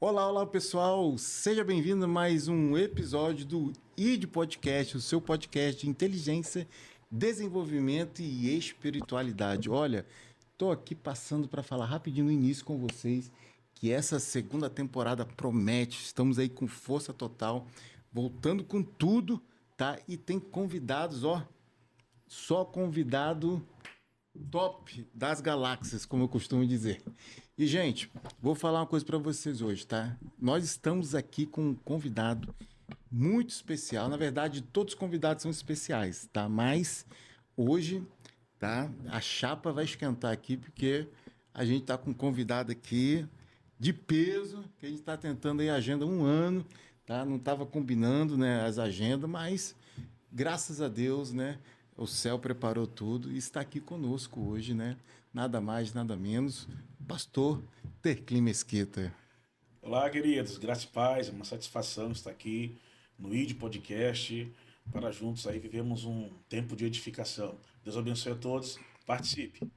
Olá, olá pessoal, seja bem-vindo a mais um episódio do ID Podcast, o seu podcast de inteligência, desenvolvimento e espiritualidade. Olha, estou aqui passando para falar rapidinho no início com vocês que essa segunda temporada promete, estamos aí com força total, voltando com tudo, tá? E tem convidados, ó, só convidado top das galáxias, como eu costumo dizer. E, gente, vou falar uma coisa para vocês hoje, tá? Nós estamos aqui com um convidado muito especial. Na verdade, todos os convidados são especiais, tá? Mas hoje, tá? A chapa vai esquentar aqui porque a gente tá com um convidado aqui de peso, que a gente está tentando aí a agenda há um ano, tá? Não estava combinando, né, as agendas, mas graças a Deus, né? O céu preparou tudo e está aqui conosco hoje, né? Nada mais, nada menos, pastor Terclin Mesquita. Olá, queridos, graça e paz, é uma satisfação estar aqui no ID Podcast para juntos aí vivemos um tempo de edificação. Deus abençoe a todos, participe.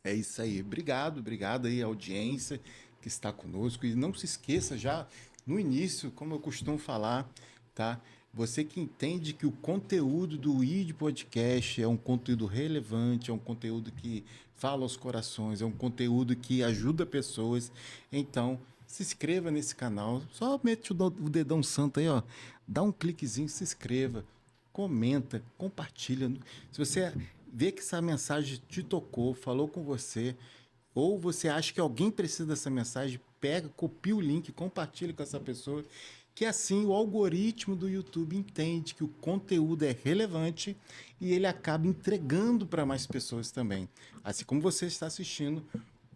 É isso aí. Obrigado aí à audiência que está conosco. E não se esqueça já no início, como eu costumo falar, tá? Você que entende que o conteúdo do ID Podcast é um conteúdo relevante, é um conteúdo que fala aos corações, é um conteúdo que ajuda pessoas. Então, se inscreva nesse canal. Só mete o dedão santo aí, ó. Dá um cliquezinho, se inscreva, comenta, compartilha. Se você vê que essa mensagem te tocou, falou com você, ou você acha que alguém precisa dessa mensagem, pega, copia o link, compartilha com essa pessoa, que assim o algoritmo do YouTube entende que o conteúdo é relevante e ele acaba entregando para mais pessoas também. Assim como você está assistindo,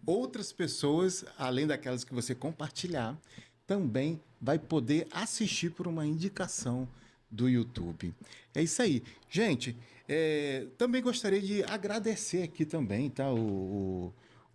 outras pessoas, além daquelas que você compartilhar, também vai poder assistir por uma indicação do YouTube. É isso aí. Gente, também gostaria de agradecer aqui também, tá?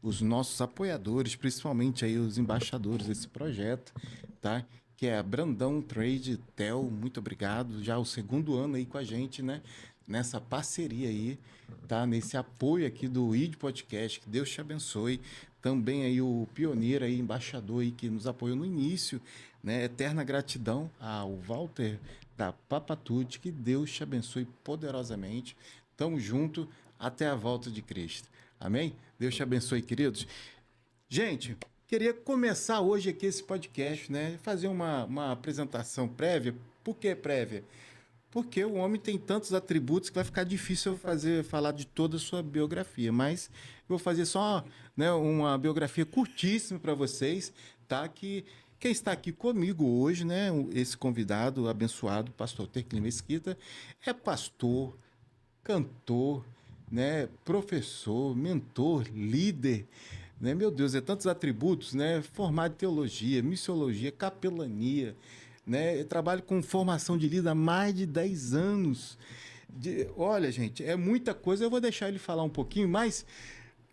Os nossos apoiadores, principalmente aí os embaixadores desse projeto, tá? Que é a Brandão Trade Tel, muito obrigado. Já o segundo ano aí com a gente, né? Nessa parceria aí, tá? Nesse apoio aqui do ID Podcast, que Deus te abençoe. Também aí o pioneiro aí, embaixador aí que nos apoiou no início, né? Eterna gratidão ao Walter da Papatude, que Deus te abençoe poderosamente. Tamo junto até a volta de Cristo. Amém? Deus te abençoe, queridos. Gente, queria começar hoje aqui esse podcast, né? Fazer uma apresentação prévia. Por que prévia? Porque o homem tem tantos atributos que vai ficar difícil eu falar de toda a sua biografia. Mas eu vou fazer só, né, uma biografia curtíssima para vocês, tá? Que quem está aqui comigo hoje, né? Esse convidado abençoado, pastor Terclin Mesquita, é pastor, cantor, né, professor, mentor, líder, né? Meu Deus, é tantos atributos, né? Formado em teologia, missiologia, capelania, né? Eu trabalho com formação de líder há mais de 10 anos. Olha, gente, é muita coisa. Eu vou deixar ele falar um pouquinho, mas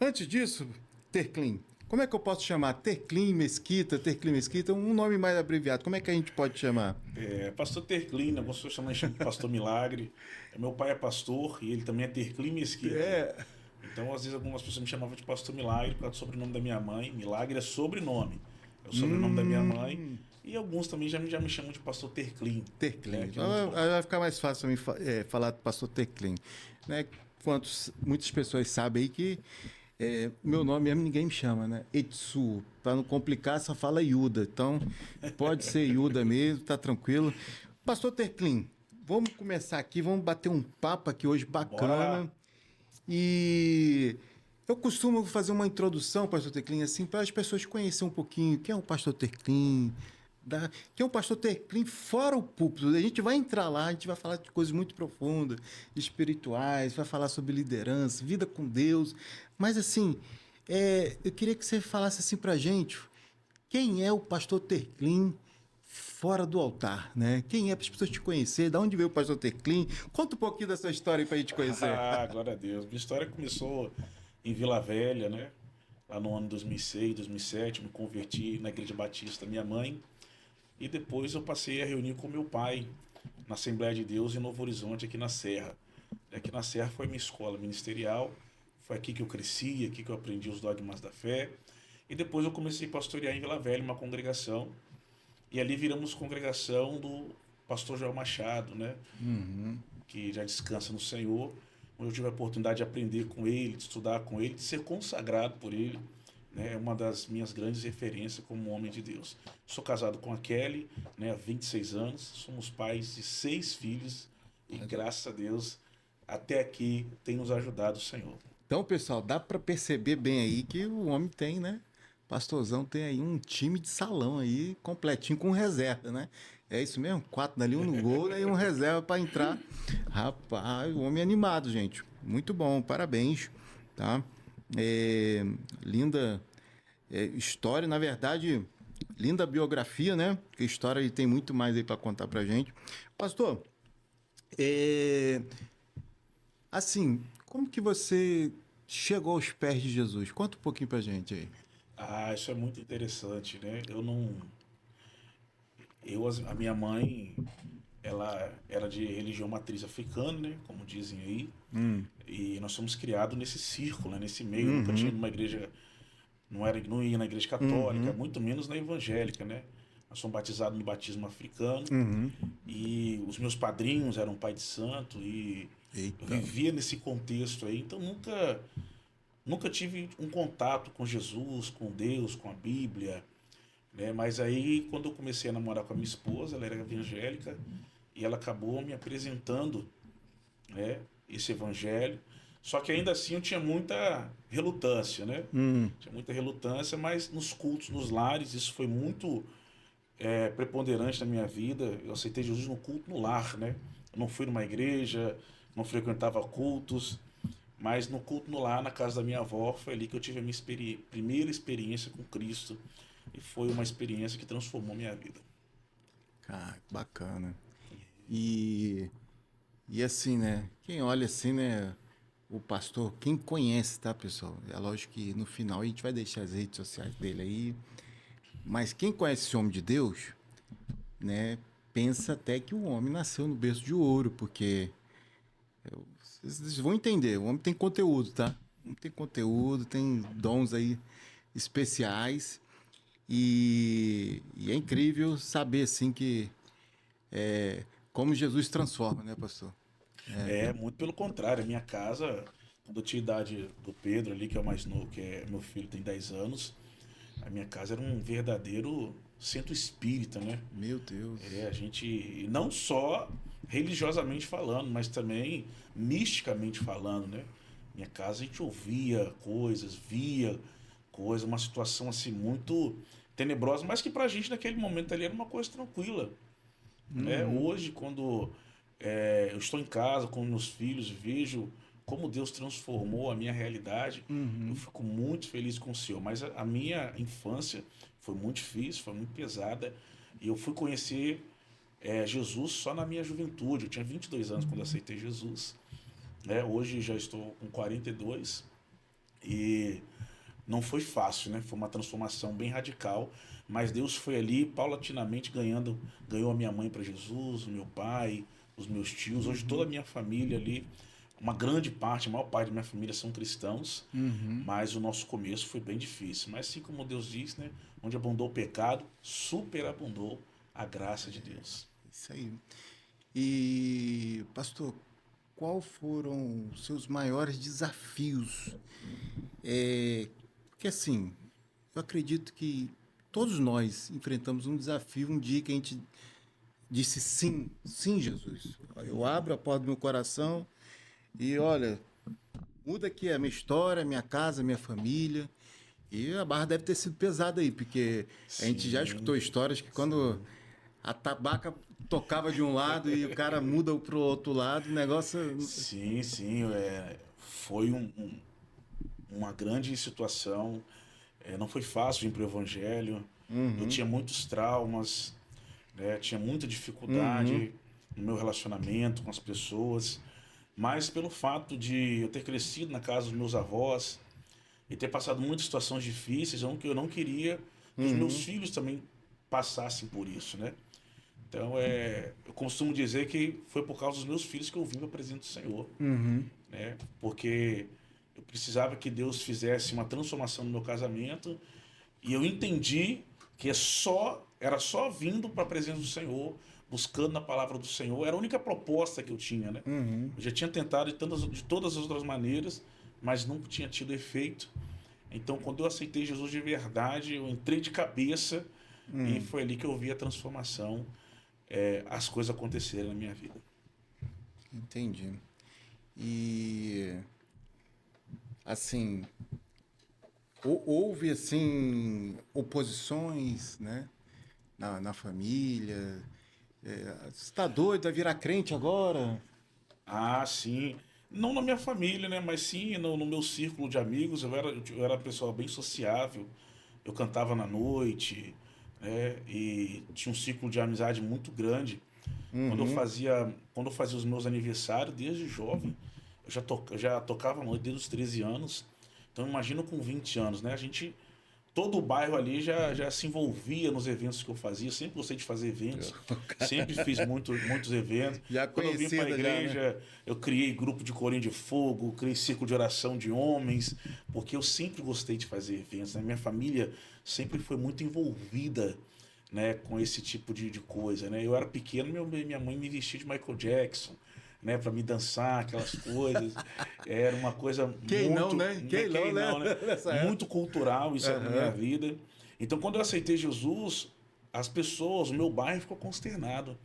antes disso, Terclin, como é que eu posso chamar? Terclin Mesquita, um nome mais abreviado. Como é que a gente pode chamar? Pastor Terclin, algumas pessoas chamam de Pastor Milagre. Meu pai é pastor e ele também é Terclin Mesquita. É. Então, às vezes, algumas pessoas me chamavam de Pastor Milagre por causa do sobrenome da minha mãe. Milagre é sobrenome. É o sobrenome da minha mãe. E alguns também já me chamam de Pastor Terclin. Terclin. Que é muito bom. Vai ficar mais fácil para mim falar do pastor Terclin. Né? Muitas pessoas sabem aí que meu nome mesmo ninguém me chama, né? Etsu. Para não complicar, só fala Yuda. Então, pode ser Yuda mesmo, tá tranquilo. Pastor Terclin, vamos começar aqui, vamos bater um papo aqui hoje Bora lá. bacana. E eu costumo fazer uma introdução, pastor Terclin, assim, para as pessoas conhecerem um pouquinho quem é o pastor Terclin, quem é o pastor Terclin fora o púlpito. A gente vai entrar lá, a gente vai falar de coisas muito profundas, espirituais, vai falar sobre liderança, vida com Deus. Mas assim, eu queria que você falasse assim para a gente, quem é o pastor Terclin fora do altar, né? Quem é para as pessoas te conhecer? Da onde veio o pastor Terclin? Conta um pouquinho da sua história para a gente conhecer. Ah, glória a Deus. Minha história começou em Vila Velha, né? Lá no ano 2006, 2007, me converti na Igreja Batista da minha mãe. E depois eu passei a reunir com meu pai na Assembleia de Deus em Novo Horizonte, aqui na Serra. E aqui na Serra foi minha escola ministerial, foi aqui que eu cresci, aqui que eu aprendi os dogmas da fé. E depois eu comecei a pastorear em Vila Velha, uma congregação. E ali viramos congregação do pastor Joel Machado, né? Uhum. Que já descansa no Senhor, onde eu tive a oportunidade de aprender com ele, de estudar com ele, de ser consagrado por ele. Né? É uma das minhas grandes referências como homem de Deus. Sou casado com a Kelly, né, há 26 anos, somos pais de 6 filhos e graças a Deus até aqui tem nos ajudado o Senhor. Então, pessoal, dá para perceber bem aí que o homem tem, né? Pastorzão tem aí um time de salão aí completinho com reserva, né? É isso mesmo? 4 dali, um no gol, né? E um reserva para entrar. Rapaz, o homem é animado, gente. Muito bom, parabéns, tá? É, linda história, na verdade, linda biografia, né? Porque história ele tem muito mais aí para contar pra gente. Pastor, é, assim, como que você chegou aos pés de Jesus? Conta um pouquinho pra gente aí. Ah, isso é muito interessante, né? Eu não. A minha mãe, ela era de religião matriz africana, né? Como dizem aí. E nós somos criados nesse círculo, né? Nesse meio. Nunca tinha Uhum, numa igreja. Não ia na igreja católica, uhum, muito menos na evangélica, né? Nós somos batizados no batismo africano. uhum. E os meus padrinhos eram pai de santo. E eu Eita. vivia nesse contexto aí. Então nunca tive um contato com Jesus, com Deus, com a Bíblia, né? Mas aí, quando eu comecei a namorar com a minha esposa, ela era evangélica, e ela acabou me apresentando, né, esse evangelho. Só que ainda assim eu tinha muita relutância, né? Hum, Tinha muita relutância, mas nos cultos, nos lares, isso foi muito preponderante na minha vida. Eu aceitei Jesus no culto no lar, né? Eu não fui numa igreja, não frequentava cultos, mas no culto no lar, na casa da minha avó, foi ali que eu tive a minha primeira experiência com Cristo. E foi uma experiência que transformou minha vida. cara, bacana. E, e assim, né? Quem olha assim, né? O pastor, quem conhece, tá, pessoal? É lógico que no final a gente vai deixar as redes sociais dele aí. Mas quem conhece esse homem de Deus, né? Pensa até que o homem nasceu no berço de ouro, porque vocês vão entender, o homem tem conteúdo, tá? O homem tem conteúdo, tem dons aí especiais. E é incrível saber, assim, que como Jesus transforma, né, pastor? Muito pelo contrário. A minha casa, quando eu tinha idade do Pedro ali, que é o mais novo, que é meu filho, tem 10 anos, a minha casa era um verdadeiro centro espírita, né? Meu Deus. A gente, não só religiosamente falando, mas também misticamente falando, né? Minha casa a gente ouvia coisas, via coisas, uma situação assim muito tenebrosa, mas que pra gente naquele momento ali era uma coisa tranquila, né? Uhum. Hoje, quando eu estou em casa com meus filhos, vejo como Deus transformou a minha realidade, eu Uhum. fico muito feliz com o Senhor. Mas a minha infância foi muito difícil, foi muito pesada, e eu fui conhecer Jesus só na minha juventude. Eu tinha 22 anos quando aceitei Jesus, né? Hoje já estou com 42 e não foi fácil, né? Foi uma transformação bem radical, mas Deus foi ali paulatinamente ganhou a minha mãe para Jesus, o meu pai, os meus tios, hoje toda a minha família ali, uma grande parte, a maior parte da minha família são cristãos, Uhum. mas o nosso começo foi bem difícil. Mas assim como Deus diz, né? Onde abundou o pecado, superabundou a graça de Deus. Isso aí. E, pastor, qual foram os seus maiores desafios? Porque assim, eu acredito que todos nós enfrentamos um desafio um dia que a gente disse sim, sim, Jesus. Eu abro a porta do meu coração e olha, muda aqui a minha história, a minha casa, a minha família. E a barra deve ter sido pesada aí, porque a gente já Sim, escutou histórias que quando sim. a tabaca tocava de um lado e o cara muda pro outro lado, o negócio. Sim, sim, foi uma grande situação. Não foi fácil vir para o Evangelho. Eu Uhum, tinha muitos traumas, né? Tinha muita uhum, dificuldade no meu relacionamento com as pessoas. Mas pelo fato de eu ter crescido na casa dos meus avós e ter passado muitas situações difíceis, eu não queria que os meus uhum, filhos também passassem por isso, né? Então, eu costumo dizer que foi por causa dos meus filhos que eu vim para a presença do Senhor, uhum, né? Porque eu precisava que Deus fizesse uma transformação no meu casamento e eu entendi que é só Era só vindo para a presença do Senhor, buscando na palavra do Senhor. Era a única proposta que eu tinha, né? Uhum. Eu já tinha tentado de todas as outras maneiras, mas nunca tinha tido efeito. Então, quando eu aceitei Jesus de verdade, eu entrei de cabeça e foi ali que eu vi a transformação, as coisas acontecerem na minha vida. Entendi. E assim, houve assim oposições, né, na família. Você está doido, vai virar crente agora? Ah, sim. Não na minha família, né? Mas sim no meu círculo de amigos. Eu era uma pessoa bem sociável. Eu cantava na noite, né? E tinha um círculo de amizade muito grande. Uhum. Quando eu fazia os meus aniversários, desde jovem, eu já tocava à noite desde os 13 anos. Então imagina com 20 anos, né? Todo o bairro ali já se envolvia nos eventos que eu fazia. Eu sempre gostei de fazer eventos, sempre fiz muitos eventos. Já Quando eu vim para a conhecida já, né? igreja, eu criei grupo de corinho de fogo, criei círculo de oração de homens, porque eu sempre gostei de fazer eventos, né? Minha família sempre foi muito envolvida, né, com esse tipo de coisa, né? Eu era pequeno, minha mãe me vestia de Michael Jackson, né, para me dançar aquelas coisas. Era uma coisa Quem não, muito, né? não é Quem não, quem né? não, né? Nessa época. Muito cultural isso na minha Aham. vida. Então, quando eu aceitei Jesus, as pessoas, o meu bairro ficou consternado.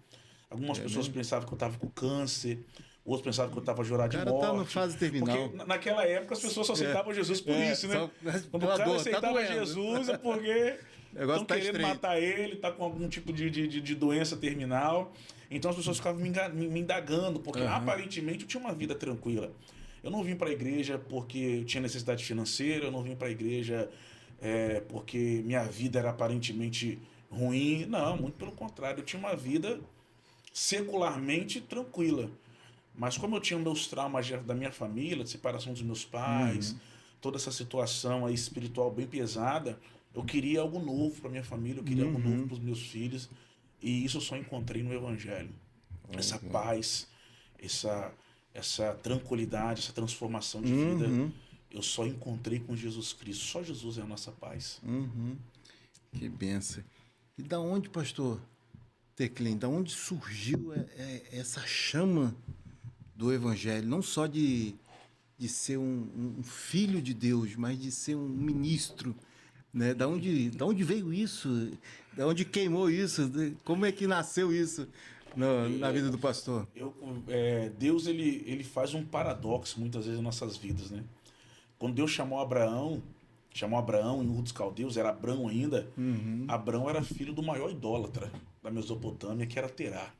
Algumas É pessoas mesmo? pensavam que eu estava com câncer, outros pensavam que eu estava a chorar O de cara tá na morte. fase Porque terminal. naquela época as pessoas só aceitavam Jesus por isso, né? Só Quando o pela cara dor, tá aceitava doendo. Jesus é porque O estão negócio tá querendo estreito. matar ele, tá com algum tipo de doença terminal. Então as pessoas ficavam me indagando, porque Aham. aparentemente eu tinha uma vida tranquila. Eu não vim para a igreja porque eu tinha necessidade financeira, eu não vim para a igreja porque minha vida era aparentemente ruim. Não, muito pelo contrário, eu tinha uma vida secularmente tranquila. Mas como eu tinha meus traumas da minha família, de separação dos meus pais, Uhum. toda essa situação aí espiritual bem pesada, eu queria algo novo para minha família, eu queria algo novo Uhum. para os meus filhos, e isso eu só encontrei no Evangelho. Essa Olha. paz, essa essa tranquilidade, essa transformação de vida, Uhum. eu só encontrei com Jesus Cristo. Só Jesus é a nossa paz. Uhum. Que benção. E da onde, pastor Teclin, da onde surgiu essa chama do evangelho? Não só de ser um filho de Deus, mas de ser um ministro, né? Da onde veio isso? Da onde queimou isso? Como é que nasceu isso na vida do pastor? Deus ele faz um paradoxo muitas vezes em nossas vidas, né? Quando Deus chamou Abraão em Ur dos Caldeus, era Abrão ainda. Uhum. Abrão era filho do maior idólatra da Mesopotâmia, que era Terá.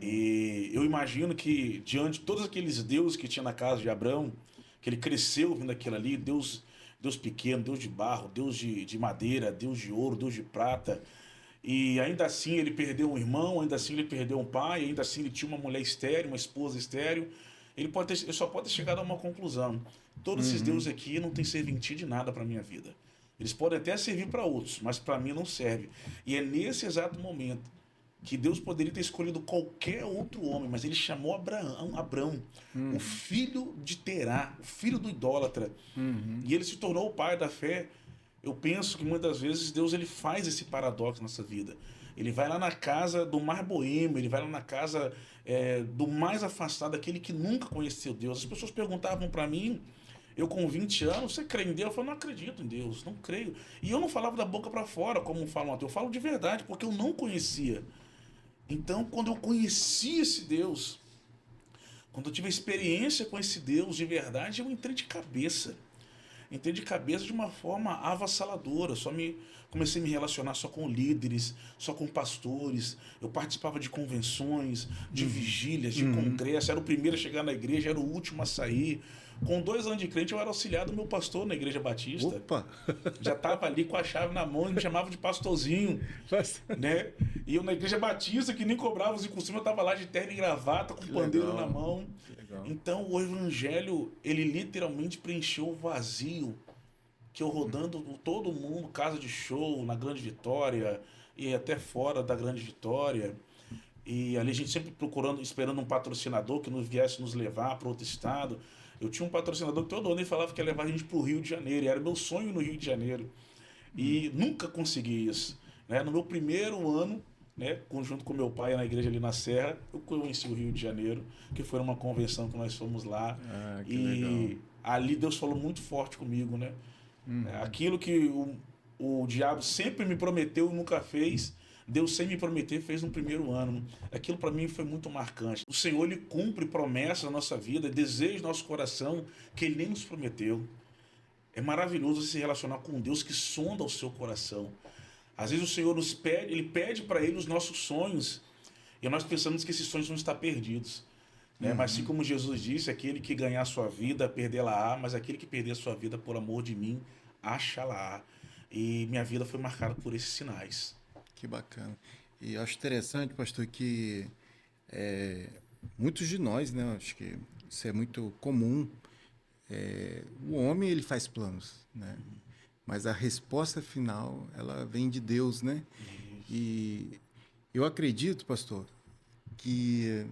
E eu imagino que, diante de todos aqueles deuses que tinha na casa de Abrão, que ele cresceu vendo aquilo ali, Deus pequeno, Deus de barro, Deus de madeira, Deus de ouro, Deus de prata. E ainda assim ele perdeu um irmão, ainda assim ele perdeu um pai, ainda assim ele tinha uma mulher estéril, uma esposa estéril. Ele só pode ter chegado a uma conclusão. Todos esses Uhum. deuses aqui não têm serventia de nada para minha vida. Eles podem até servir para outros, mas para mim não serve. E é nesse exato momento que Deus poderia ter escolhido qualquer outro homem, mas ele chamou Abrão, o filho de Terá, o filho do idólatra, Uhum. e ele se tornou o pai da fé. Eu penso que muitas vezes Deus ele faz esse paradoxo na nossa vida. Ele vai lá na casa do mais boêmio, ele vai lá na casa do mais afastado, aquele que nunca conheceu Deus. As pessoas perguntavam para mim, eu com 20 anos, você crê em Deus? Eu falei, não acredito em Deus, não creio. E eu não falava da boca para fora, como falam até, eu falo de verdade, porque eu não conhecia. Então, quando eu conheci esse Deus, quando eu tive a experiência com esse Deus de verdade, eu entrei de cabeça. Entrei de cabeça de uma forma avassaladora. Comecei a me relacionar só com líderes, só com pastores. Eu participava de convenções, de vigílias, de Uhum. congresso. Era o primeiro a chegar na igreja, era o último a sair. Com 2 anos de crente, eu era auxiliar do meu pastor na igreja batista. Opa! Já estava ali com a chave na mão e me chamava de pastorzinho, Mas- né? E eu na igreja batista, que nem cobrava os costumes, eu estava lá de terno e gravata, com Que pandeiro na legal. mão. Que legal. Então o evangelho, ele literalmente preencheu o vazio que eu rodando todo mundo, casa de show, na Grande Vitória e até fora da Grande Vitória. E ali a gente sempre procurando, esperando um patrocinador que nos viesse nos levar para outro estado. Eu tinha um patrocinador que todo ano ele falava que ia levar a gente para o Rio de Janeiro. E era meu sonho no Rio de Janeiro. E nunca consegui isso. né? No meu primeiro ano, né, junto com meu pai na igreja ali na Serra, eu conheci o Rio de Janeiro, que foi uma convenção que nós fomos lá. Ah, que legal. E ali Deus falou muito forte comigo, né? Uhum. Aquilo que o diabo sempre me prometeu e nunca fez, Deus sem me prometer fez no primeiro ano. Aquilo para mim foi muito marcante. O Senhor, ele cumpre promessas na nossa vida, deseja no nosso coração que ele nem nos prometeu. É maravilhoso se relacionar com Deus que sonda o seu coração. Às vezes o Senhor nos pede, ele pede para ele os nossos sonhos, e nós pensamos que esses sonhos vão estar perdidos. Né? Mas assim Uhum. como Jesus disse, aquele que ganhar a sua vida, perdê-la-á, mas aquele que perder a sua vida por amor de mim, acha-la-á. E minha vida foi marcada por esses sinais. Que bacana. E eu acho interessante, pastor, que muitos de nós, né? Acho que isso é muito comum. O homem, ele faz planos, né? Mas a resposta final, ela vem de Deus, né? E eu acredito, pastor, que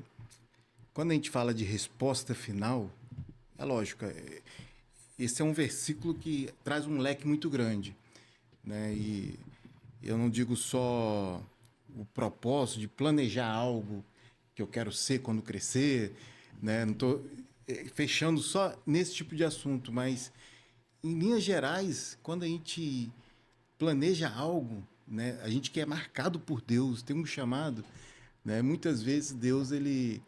quando a gente fala de resposta final, é lógico, esse é um versículo que traz um leque muito grande, né? E eu não digo só o propósito de planejar algo que eu quero ser quando crescer, né? Não estou fechando só nesse tipo de assunto, mas em linhas gerais, quando a gente planeja algo, né? A gente que é marcado por Deus, tem um chamado, né? Muitas vezes Deus ele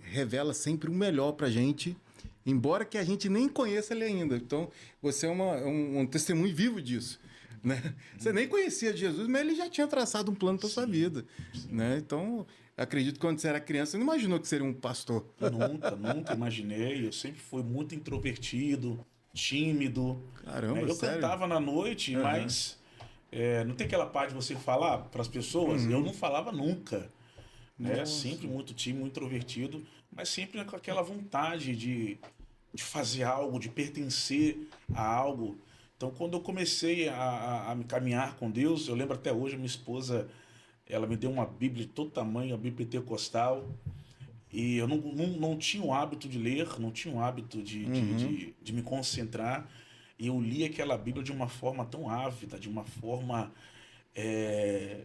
revela sempre o melhor para a gente, embora que a gente nem conheça ele ainda. Então, você é um testemunho vivo disso. Né? Você nem conhecia Jesus, mas ele já tinha traçado um plano para sua Sim, vida. sim. Né? Então, acredito que quando você era criança, você não imaginou que seria um pastor. Nunca, nunca imaginei. Eu sempre fui muito introvertido, tímido. Né? Caramba, Eu sério? cantava na noite, Aham. mas não tem aquela parte de você falar para as pessoas? Eu Uhum. não falava nunca. Né? Sempre Nossa. muito tímido, muito introvertido, mas sempre com aquela vontade de fazer algo, de pertencer a algo. Então, quando eu comecei a me caminhar com Deus, eu lembro até hoje, minha esposa, ela me deu uma Bíblia de todo tamanho, a Bíblia pentecostal, e eu não tinha o hábito de ler, não tinha o hábito Uhum. de me concentrar, e eu li aquela Bíblia de uma forma tão ávida, de uma forma é,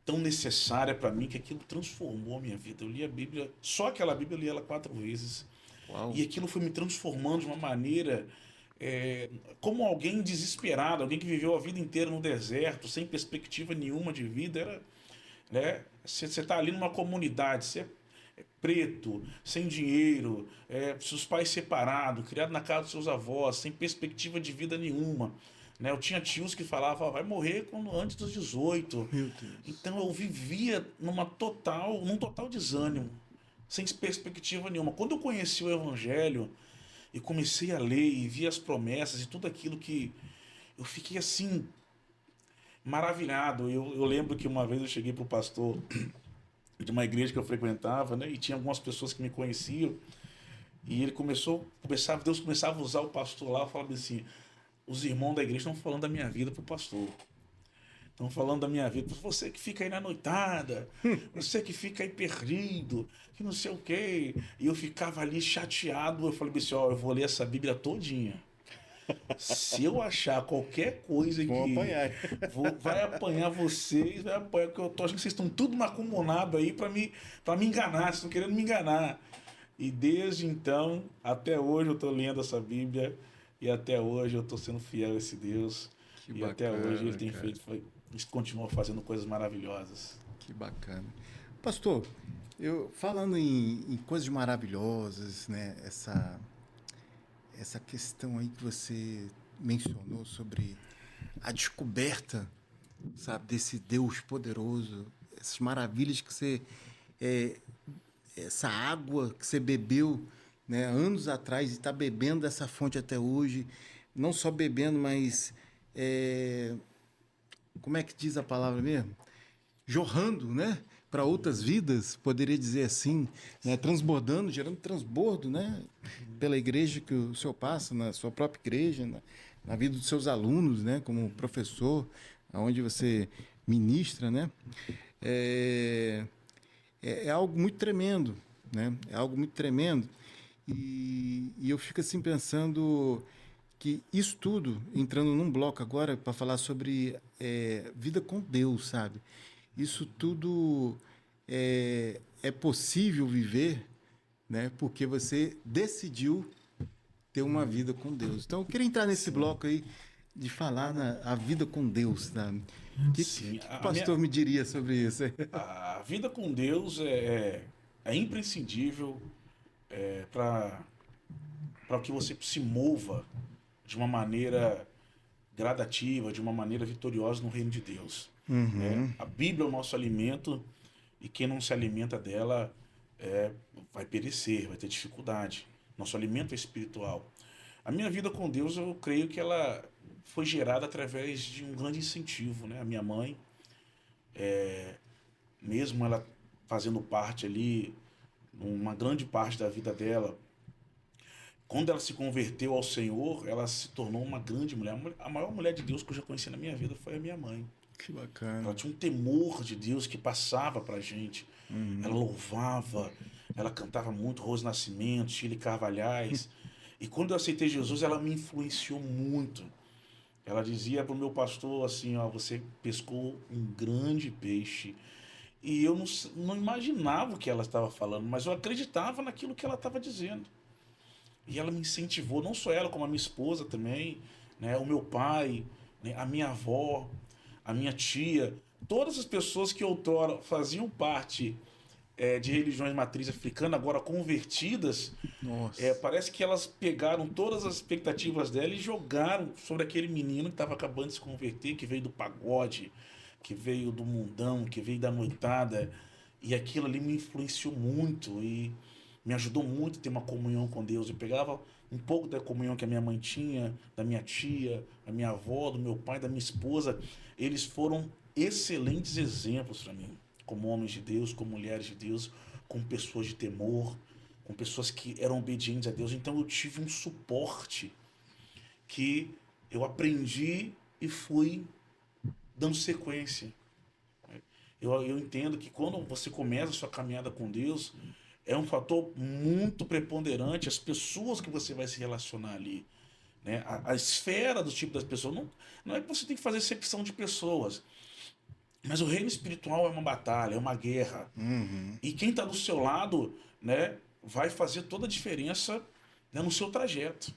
tão necessária para mim, que aquilo transformou a minha vida. Eu li a Bíblia, só aquela Bíblia eu li ela 4 vezes. Uau. E aquilo foi me transformando de uma maneira é, como alguém desesperado, alguém que viveu a vida inteira no deserto, sem perspectiva nenhuma de vida. Era, né? Você está ali numa comunidade, você é preto, sem dinheiro, seus pais separados, criado na casa dos seus avós, sem perspectiva de vida nenhuma. Né? Eu tinha tios que falavam, vai morrer antes dos 18. Meu Deus. Então eu vivia num total desânimo, sem perspectiva nenhuma. Quando eu conheci o Evangelho e comecei a ler e vi as promessas e tudo aquilo que eu fiquei assim maravilhado. Eu lembro que uma vez eu cheguei para o pastor de uma igreja que eu frequentava, né? E tinha algumas pessoas que me conheciam. E ele Deus começava a usar o pastor lá, falava assim: os irmãos da igreja estão falando da minha vida para o pastor. Estão falando da minha vida. Você que fica aí na noitada, você que fica aí perdido, que não sei o quê. E eu ficava ali chateado. Eu falei assim: ó, eu vou ler essa Bíblia todinha. Se eu achar qualquer coisa Vão que apanhar. vai apanhar vocês, vai apanhar, porque eu tô achando que vocês estão tudo macumunado aí para me enganar, vocês estão querendo me enganar. E desde então, até hoje eu tô lendo essa Bíblia e até hoje eu tô sendo fiel a esse Deus. Que E até hoje ele bacana, tem cara. feito, ele continua fazendo coisas maravilhosas. Que bacana. Pastor, eu falando em coisas maravilhosas, né? Essa questão aí que você mencionou sobre a descoberta, sabe, desse Deus poderoso, essas maravilhas que você, é, essa água que você bebeu, né, anos atrás e está bebendo dessa fonte até hoje, não só bebendo, mas como é que diz a palavra mesmo? Jorrando, né? Para outras vidas, poderia dizer assim, né? Transbordando, gerando transbordo, né? Pela igreja que o senhor passa, na sua própria igreja, na vida dos seus alunos, né? Como professor, aonde você ministra, né? É, é algo muito tremendo, né? É algo muito tremendo. E eu fico assim pensando que isso tudo, entrando num bloco agora para falar sobre vida com Deus, sabe? Isso tudo é possível viver, né? Porque você decidiu ter uma vida com Deus. Então, eu queria entrar nesse Sim, bloco aí de falar a vida com Deus, tá? sim. Que o pastor me diria sobre isso? A vida com Deus é imprescindível para que você se mova de uma maneira gradativa, de uma maneira vitoriosa no reino de Deus. Uhum. A Bíblia é o nosso alimento e quem não se alimenta dela vai perecer, vai ter dificuldade. Nosso alimento é espiritual. A minha vida com Deus, eu creio que ela foi gerada através de um grande incentivo, né? A minha mãe, mesmo ela fazendo parte ali, uma grande parte da vida dela, quando ela se converteu ao Senhor, ela se tornou uma grande mulher. A maior mulher de Deus que eu já conheci na minha vida foi a minha mãe. Que Ela bacana. tinha um temor de Deus que passava pra gente. Ela Uhum. louvava, ela cantava muito Rose Nascimento, Chile Carvalhais. E quando eu aceitei Jesus, ela me influenciou muito. Ela dizia pro meu pastor assim, ó, você pescou um grande peixe. E eu não imaginava o que ela estava falando, mas eu acreditava naquilo que ela estava dizendo. E ela me incentivou, não só ela, como a minha esposa também, né, o meu pai, né, a minha avó, a minha tia, todas as pessoas que outrora faziam parte de religiões matriz africana, agora convertidas, Nossa. parece que elas pegaram todas as expectativas dela e jogaram sobre aquele menino que estava acabando de se converter, que veio do pagode, que veio do mundão, que veio da noitada. E aquilo ali me influenciou muito e me ajudou muito a ter uma comunhão com Deus. Eu pegava um pouco da comunhão que a minha mãe tinha, da minha tia, da minha avó, do meu pai, da minha esposa. Eles foram excelentes exemplos para mim, como homens de Deus, como mulheres de Deus, como pessoas de temor, com pessoas que eram obedientes a Deus. Então eu tive um suporte que eu aprendi e fui dando sequência. Eu entendo que quando você começa a sua caminhada com Deus, é um fator muito preponderante as pessoas que você vai se relacionar ali. Né? A esfera do tipo das pessoas. Não é que você tem que fazer exceção de pessoas, mas o reino espiritual é uma batalha, é uma guerra. Uhum. E quem está do seu lado, né, vai fazer toda a diferença, né, no seu trajeto.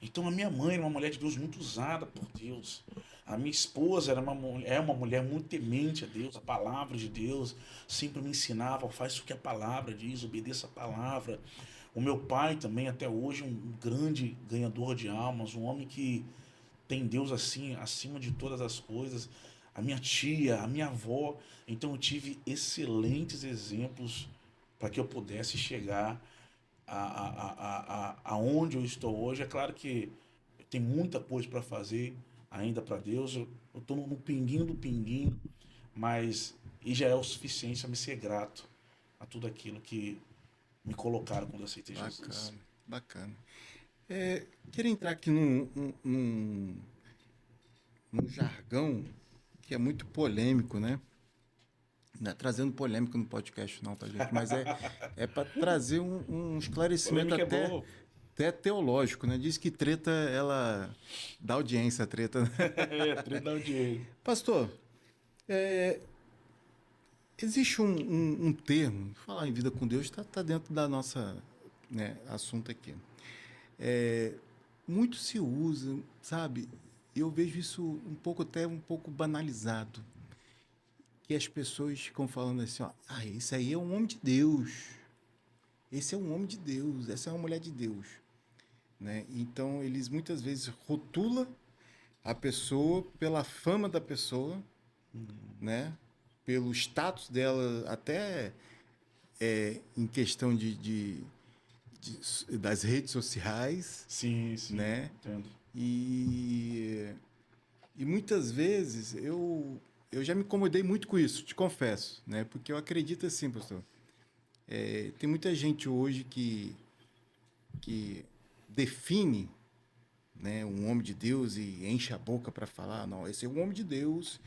Então a minha mãe era uma mulher de Deus muito usada por Deus. A minha esposa é uma mulher muito temente a Deus, a palavra de Deus. Sempre me ensinava, faz o que a palavra diz, obedeça a palavra. O meu pai também, até hoje, um grande ganhador de almas, um homem que tem Deus assim, acima de todas as coisas. A minha tia, a minha avó. Então eu tive excelentes exemplos para que eu pudesse chegar aonde eu estou hoje. É claro que tem muita coisa para fazer ainda para Deus. Eu estou no pinguinho do pinguinho, mas e já é o suficiente a me ser grato a tudo aquilo que me colocaram quando eu aceitei Jesus. Bacana, bacana. Queria entrar aqui num jargão que é muito polêmico, né? Não é trazendo polêmica no podcast, não, tá, gente? Mas é para trazer um esclarecimento Polêmica é boa. até teológico, né? Diz que treta, ela dá audiência à treta, né? Treinar o Diego. Pastor, existe um termo, falar em vida com Deus está dentro da nossa, né, assunto aqui. Muito se usa, sabe? Eu vejo isso até um pouco banalizado. Que as pessoas ficam falando assim, ó, esse aí é um homem de Deus. Esse é um homem de Deus, essa é uma mulher de Deus, né? Então eles muitas vezes rotulam a pessoa pela fama da pessoa, né? Pelo status dela, até em questão das redes sociais, Sim, sim, né? entendo. E, e muitas vezes eu já me incomodei muito com isso, te confesso, né? Porque eu acredito assim, pastor. Tem muita gente hoje que define, né, um homem de Deus e enche a boca para falar, não, esse é um homem de Deus,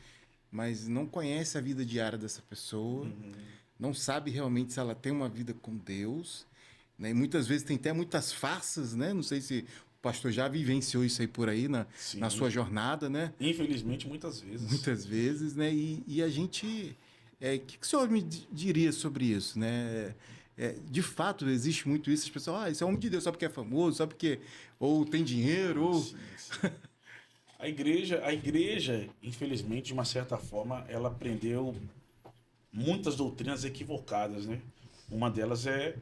mas não conhece a vida diária dessa pessoa, não sabe realmente se ela tem uma vida com Deus, né? E muitas vezes tem até muitas farsas, né? Não sei se pastor já vivenciou isso aí por aí na Sim. sua jornada, né? Infelizmente, muitas vezes. Muitas vezes, né? E a gente. Que o senhor me diria sobre isso, né? De fato, existe muito isso. As pessoas, isso é homem de Deus só porque é famoso, só porque ou tem dinheiro, ou. Sim, sim. A igreja, infelizmente, de uma certa forma, ela aprendeu muitas doutrinas equivocadas, né? Uma delas é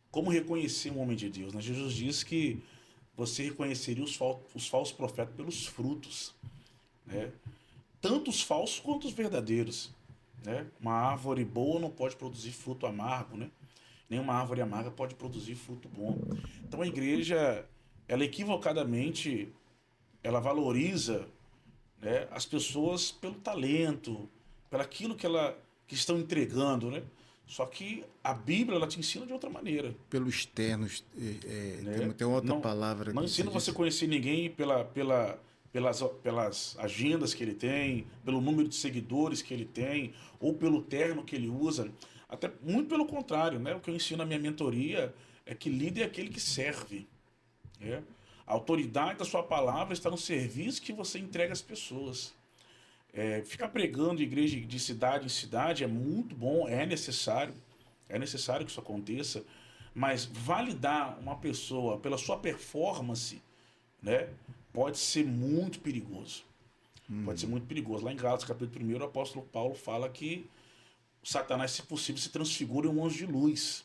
como reconhecer um homem de Deus, né? Jesus diz que você reconheceria os falsos profetas pelos frutos, né? Tanto os falsos quanto os verdadeiros, né? Uma árvore boa não pode produzir fruto amargo, né? Nenhuma árvore amarga pode produzir fruto bom. Então a igreja, ela equivocadamente, ela valoriza, né, as pessoas pelo talento, pelo aquilo que estão entregando, né? Só que a Bíblia ela te ensina de outra maneira, Pelo externo, né? tem outra Não, palavra não que você ensina você a disse. conhecer ninguém pelas agendas que ele tem, pelo número de seguidores que ele tem, ou pelo terno que ele usa. Até muito pelo contrário, né? O que eu ensino na minha mentoria é que líder é aquele que serve, né? A autoridade da sua palavra está no serviço que você entrega às pessoas. Ficar pregando em igreja de cidade em cidade é muito bom, é necessário que isso aconteça, mas validar uma pessoa pela sua performance, né, pode ser muito perigoso. Pode ser muito perigoso. Lá em Gálatas, capítulo 1, o apóstolo Paulo fala que Satanás, se possível, se transfigura em um anjo de luz,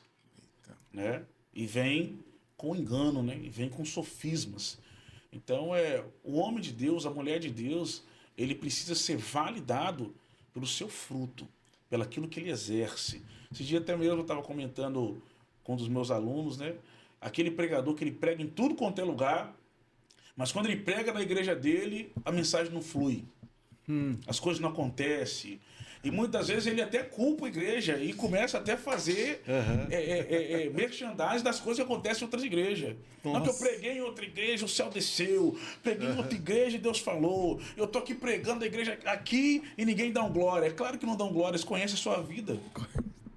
né? E vem com engano, né? E vem com sofismas. Então, o homem de Deus, a mulher de Deus, ele precisa ser validado pelo seu fruto, pelo aquilo que ele exerce. Esse dia até mesmo eu estava comentando com um dos meus alunos, né? Aquele pregador que ele prega em tudo quanto é lugar, mas quando ele prega na igreja dele, a mensagem não flui. As coisas não acontecem. E muitas vezes ele até culpa a igreja e começa até a fazer merchandising das coisas que acontecem em outras igrejas. Não, que eu Nossa. preguei em outra igreja, o céu desceu. Preguei em outra igreja e Deus falou. Eu tô aqui pregando a igreja aqui e ninguém dá um glória. É claro que não dão glória, eles conhecem a sua vida.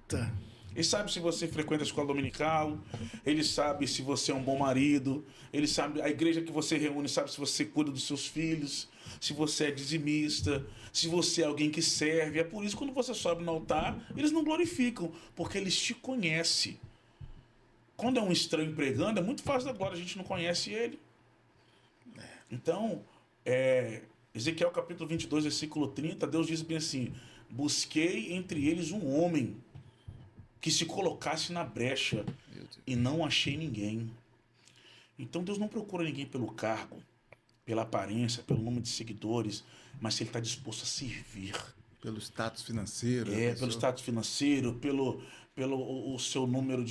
Tá. Ele sabe se você frequenta a escola dominical, ele sabe se você é um bom marido, ele sabe a igreja que você reúne, sabe se você cuida dos seus filhos, se você é dizimista, se você é alguém que serve. É por isso que quando você sobe no altar, eles não glorificam, porque eles te conhecem. Quando é um estranho pregando, é muito fácil da glória, a gente não conhece ele. Então, Ezequiel capítulo 22, versículo 30, Deus diz bem assim: busquei entre eles um homem que se colocasse na brecha Meu Deus. e não achei ninguém. Então Deus não procura ninguém pelo cargo, pela aparência, pelo número de seguidores, mas se ele está disposto a servir. Pelo status financeiro da Pelo pessoa. status financeiro, pelo o seu número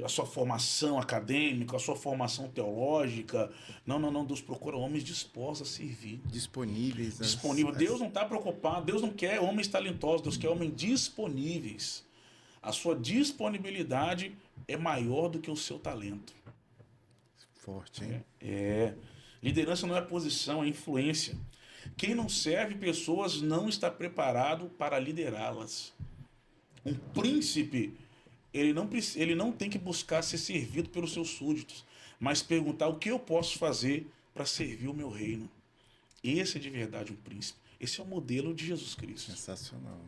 a sua formação acadêmica, a sua formação teológica. Não, não, não. Deus procura homens dispostos a servir. Disponíveis. Disponível. Deus não está preocupado, Deus não quer homens talentosos, Deus quer homens disponíveis. A sua disponibilidade é maior do que o seu talento. Forte, hein? Liderança não é posição, é influência. Quem não serve pessoas não está preparado para liderá-las. Um príncipe, ele não tem que buscar ser servido pelos seus súditos, mas perguntar o que eu posso fazer para servir o meu reino. Esse é de verdade um príncipe. Esse é o modelo de Jesus Cristo. Sensacional.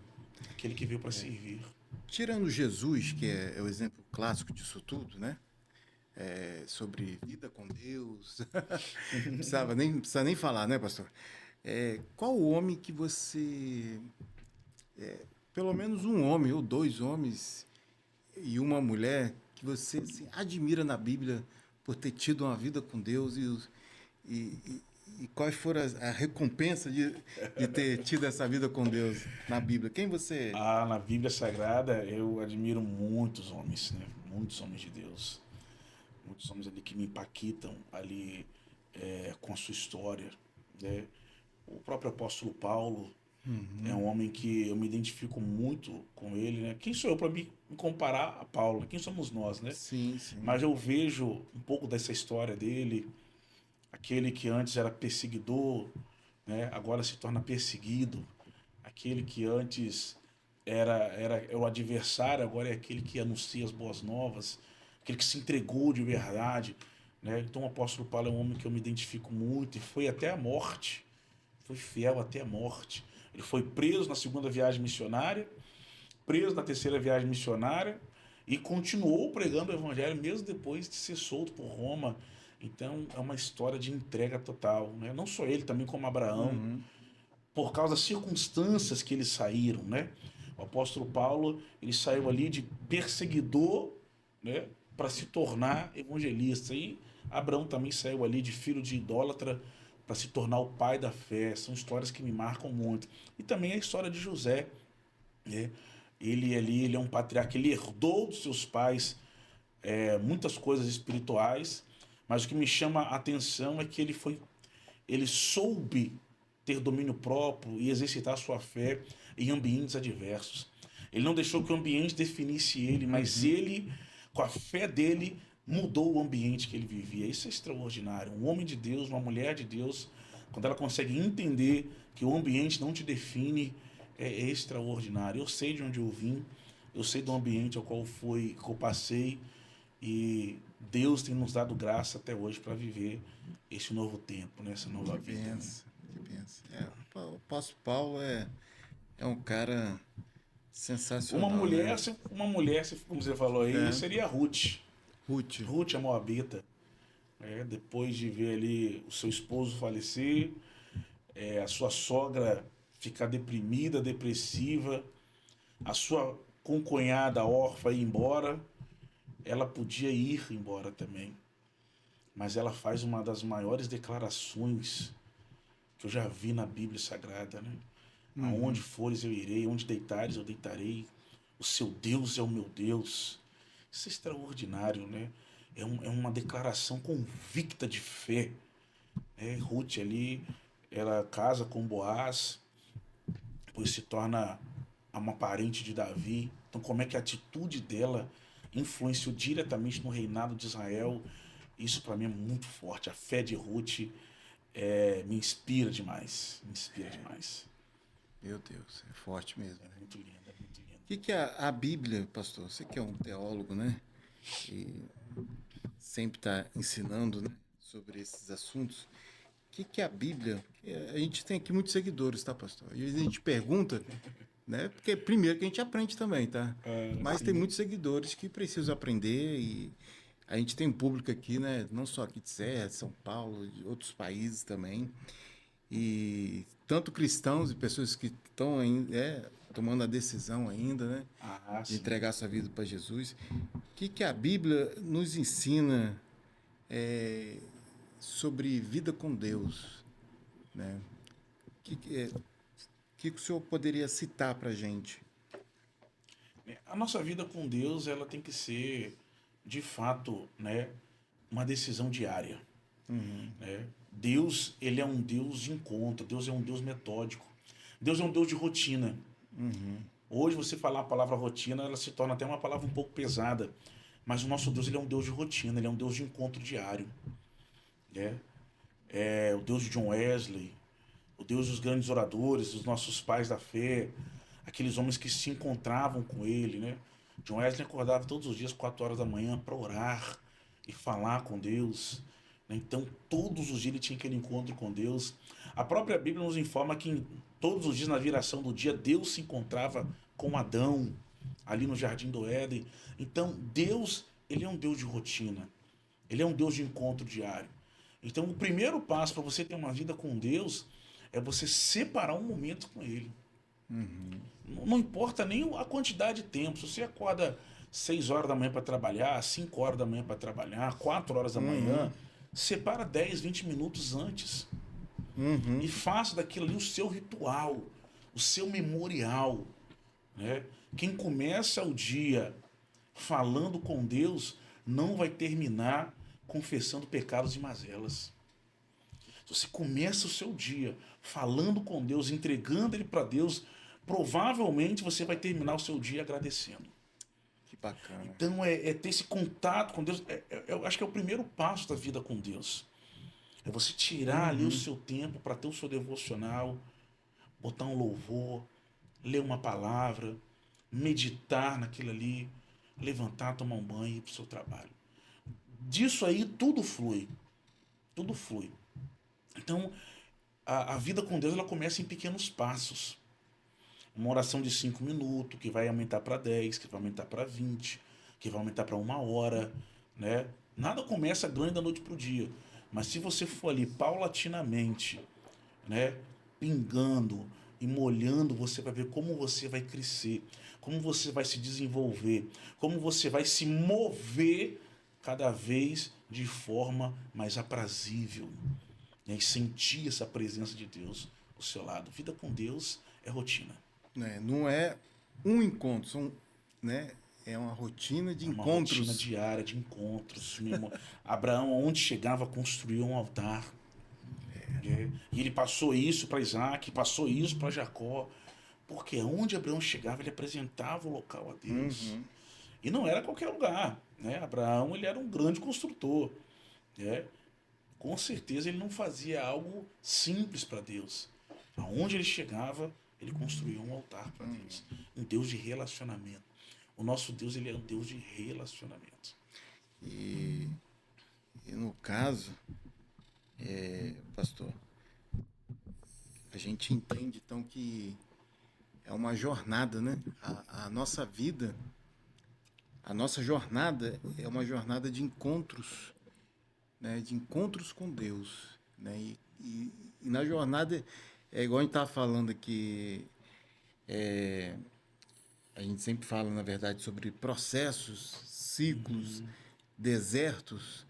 Aquele que veio para servir. Tirando Jesus, que é o exemplo clássico disso tudo, né? Sobre vida com Deus. Não precisa nem falar, né, pastor? Qual o homem que você. Pelo menos um homem ou dois homens e uma mulher que você assim, admira na Bíblia por ter tido uma vida com Deus e quais foram a recompensa de ter tido essa vida com Deus na Bíblia? Quem você. Na Bíblia Sagrada eu admiro muitos homens, né? Muitos homens de Deus. Muitos homens ali que me impactam ali com a sua história, né? O próprio apóstolo Paulo é um homem que eu me identifico muito com ele, né? Quem sou eu para me comparar a Paulo? Quem somos nós, né? Sim, sim. Mas eu vejo um pouco dessa história dele, aquele que antes era perseguidor, né? Agora se torna perseguido, aquele que antes era o adversário, agora é aquele que anuncia as boas novas, aquele que se entregou de verdade. né? Então o apóstolo Paulo é um homem que eu me identifico muito e foi até a morte, foi fiel até a morte. Ele foi preso na segunda viagem missionária, preso na terceira viagem missionária e continuou pregando o evangelho mesmo depois de ser solto por Roma. Então é uma história de entrega total, né? Não só ele, também como Abraão, Uhum. por causa das circunstâncias que eles saíram, né? O apóstolo Paulo, ele saiu ali de perseguidor, né, para se tornar evangelista. E Abraão também saiu ali de filho de idólatra para se tornar o pai da fé. São histórias que me marcam muito. E também a história de José, né? Ele ali, ele é um patriarca, ele herdou dos seus pais muitas coisas espirituais, mas o que me chama a atenção é que ele soube ter domínio próprio e exercitar sua fé em ambientes adversos. Ele não deixou que o ambiente definisse ele, mas ele, com a fé dele, mudou o ambiente que ele vivia. Isso é extraordinário. Um homem de Deus, uma mulher de Deus, quando ela consegue entender que o ambiente não te define, é extraordinário. Eu sei de onde eu vim, eu sei do ambiente ao qual que eu passei, e Deus tem nos dado graça até hoje para viver esse novo tempo, né? Essa nova Que vida. Né? benção, que benção. O apóstolo Paulo é um cara sensacional, né? Uma mulher, como você falou aí, É, seria a Ruth. Ruth. Ruth, a Moabita. Depois de ver ali o seu esposo falecer, a sua sogra ficar deprimida, depressiva, a sua concunhada órfã ir embora, ela podia ir embora também. Mas ela faz uma das maiores declarações que eu já vi na Bíblia Sagrada, né? Aonde Uhum. fores eu irei, onde deitares eu deitarei. O seu Deus é o meu Deus. Isso é extraordinário, né? É uma declaração convicta de fé. Ruth ali, ela casa com Boaz, depois se torna uma parente de Davi. Então, como é que a atitude dela influenciou diretamente no reinado de Israel? Isso para mim é muito forte. A fé de Ruth me inspira demais. Me inspira demais. Meu Deus, é forte mesmo, É né? muito linda, é muito linda. O que que a Bíblia, pastor? Você que é um teólogo, né? E sempre está ensinando, né, sobre esses assuntos. O que que a Bíblia... A gente tem aqui muitos seguidores, tá, pastor? E às vezes a gente pergunta, né? Porque primeiro que a gente aprende também, tá? Mas tem Sim. muitos seguidores que precisam aprender e a gente tem público aqui, né? Não só aqui de Serra, de São Paulo, de outros países também. E tanto cristãos e pessoas que estão ainda, tomando a decisão ainda, né? Ah, De sim. entregar sua vida para Jesus. O que que a Bíblia nos ensina sobre vida com Deus, né? Que o senhor poderia citar para a gente? A nossa vida com Deus, ela tem que ser, de fato, né, uma decisão diária. Né? Deus, ele é um Deus de encontro. Deus é um Deus metódico. Deus é um Deus de rotina. Hoje, você falar a palavra rotina, ela se torna até uma palavra um pouco pesada. Mas o nosso Deus, ele é um Deus de rotina. Ele é um Deus de encontro diário. Né? É o Deus de John Wesley, o Deus dos grandes oradores, dos nossos pais da fé, aqueles homens que se encontravam com ele, né? John Wesley acordava todos os dias 4 horas da manhã para orar e falar com Deus. Né? Então, todos os dias ele tinha aquele encontro com Deus. A própria Bíblia nos informa que todos os dias, na viração do dia, Deus se encontrava com Adão, ali no Jardim do Éden. Então, Deus, ele é um Deus de rotina. Ele é um Deus de encontro diário. Então, o primeiro passo para você ter uma vida com Deus é você separar um momento com Ele. Não importa nem a quantidade de tempo. Se você acorda 6 horas da manhã para trabalhar, 5 horas da manhã para trabalhar, 4 horas da manhã, separa 10, 20 minutos antes. E faça daquilo ali o seu ritual, o seu memorial. Né? Quem começa o dia falando com Deus não vai terminar confessando pecados e mazelas. Se você começa o seu dia falando com Deus, entregando ele para Deus, provavelmente você vai terminar o seu dia agradecendo. Que bacana. Então é ter esse contato com Deus. Eu acho que é o primeiro passo da vida com Deus. É você tirar ali o seu tempo para ter o seu devocional, botar um louvor, ler uma palavra, meditar naquilo ali, levantar, tomar um banho e ir para o seu trabalho. disso aí tudo flui. Tudo flui. Então, a vida com Deus ela começa em pequenos passos. Uma oração de 5 minutos, que vai aumentar para 10, que vai aumentar para 20, que vai aumentar para 1 hora, né? Nada começa grande da noite para o dia. Mas se você for ali paulatinamente, né, pingando e molhando, você vai ver como você vai crescer, como você vai se desenvolver, como você vai se mover cada vez de forma mais aprazível, né, e sentir essa presença de Deus ao seu lado. Vida com Deus é rotina. Né? Não é um encontro, são, né? É uma rotina de É uma encontros. rotina diária de encontros. Abraão, onde chegava, construiu um altar. E ele passou isso para Isaac, passou isso para Jacó. Porque onde Abraão chegava, ele apresentava o local a Deus. Uhum. E não era qualquer lugar. Né? Abraão ele era um grande construtor. Né? Com certeza ele não fazia algo simples para Deus. Aonde ele chegava, ele construía um altar para Deus. Um Deus de relacionamento. O nosso Deus ele é um Deus de relacionamento. E no caso, pastor, a gente entende então que é uma jornada, né? A nossa vida, a nossa jornada é uma jornada de encontros, né? De encontros com Deus, né? E na jornada, é igual a gente estava falando aqui, a gente sempre fala, na verdade, sobre processos, ciclos, desertos,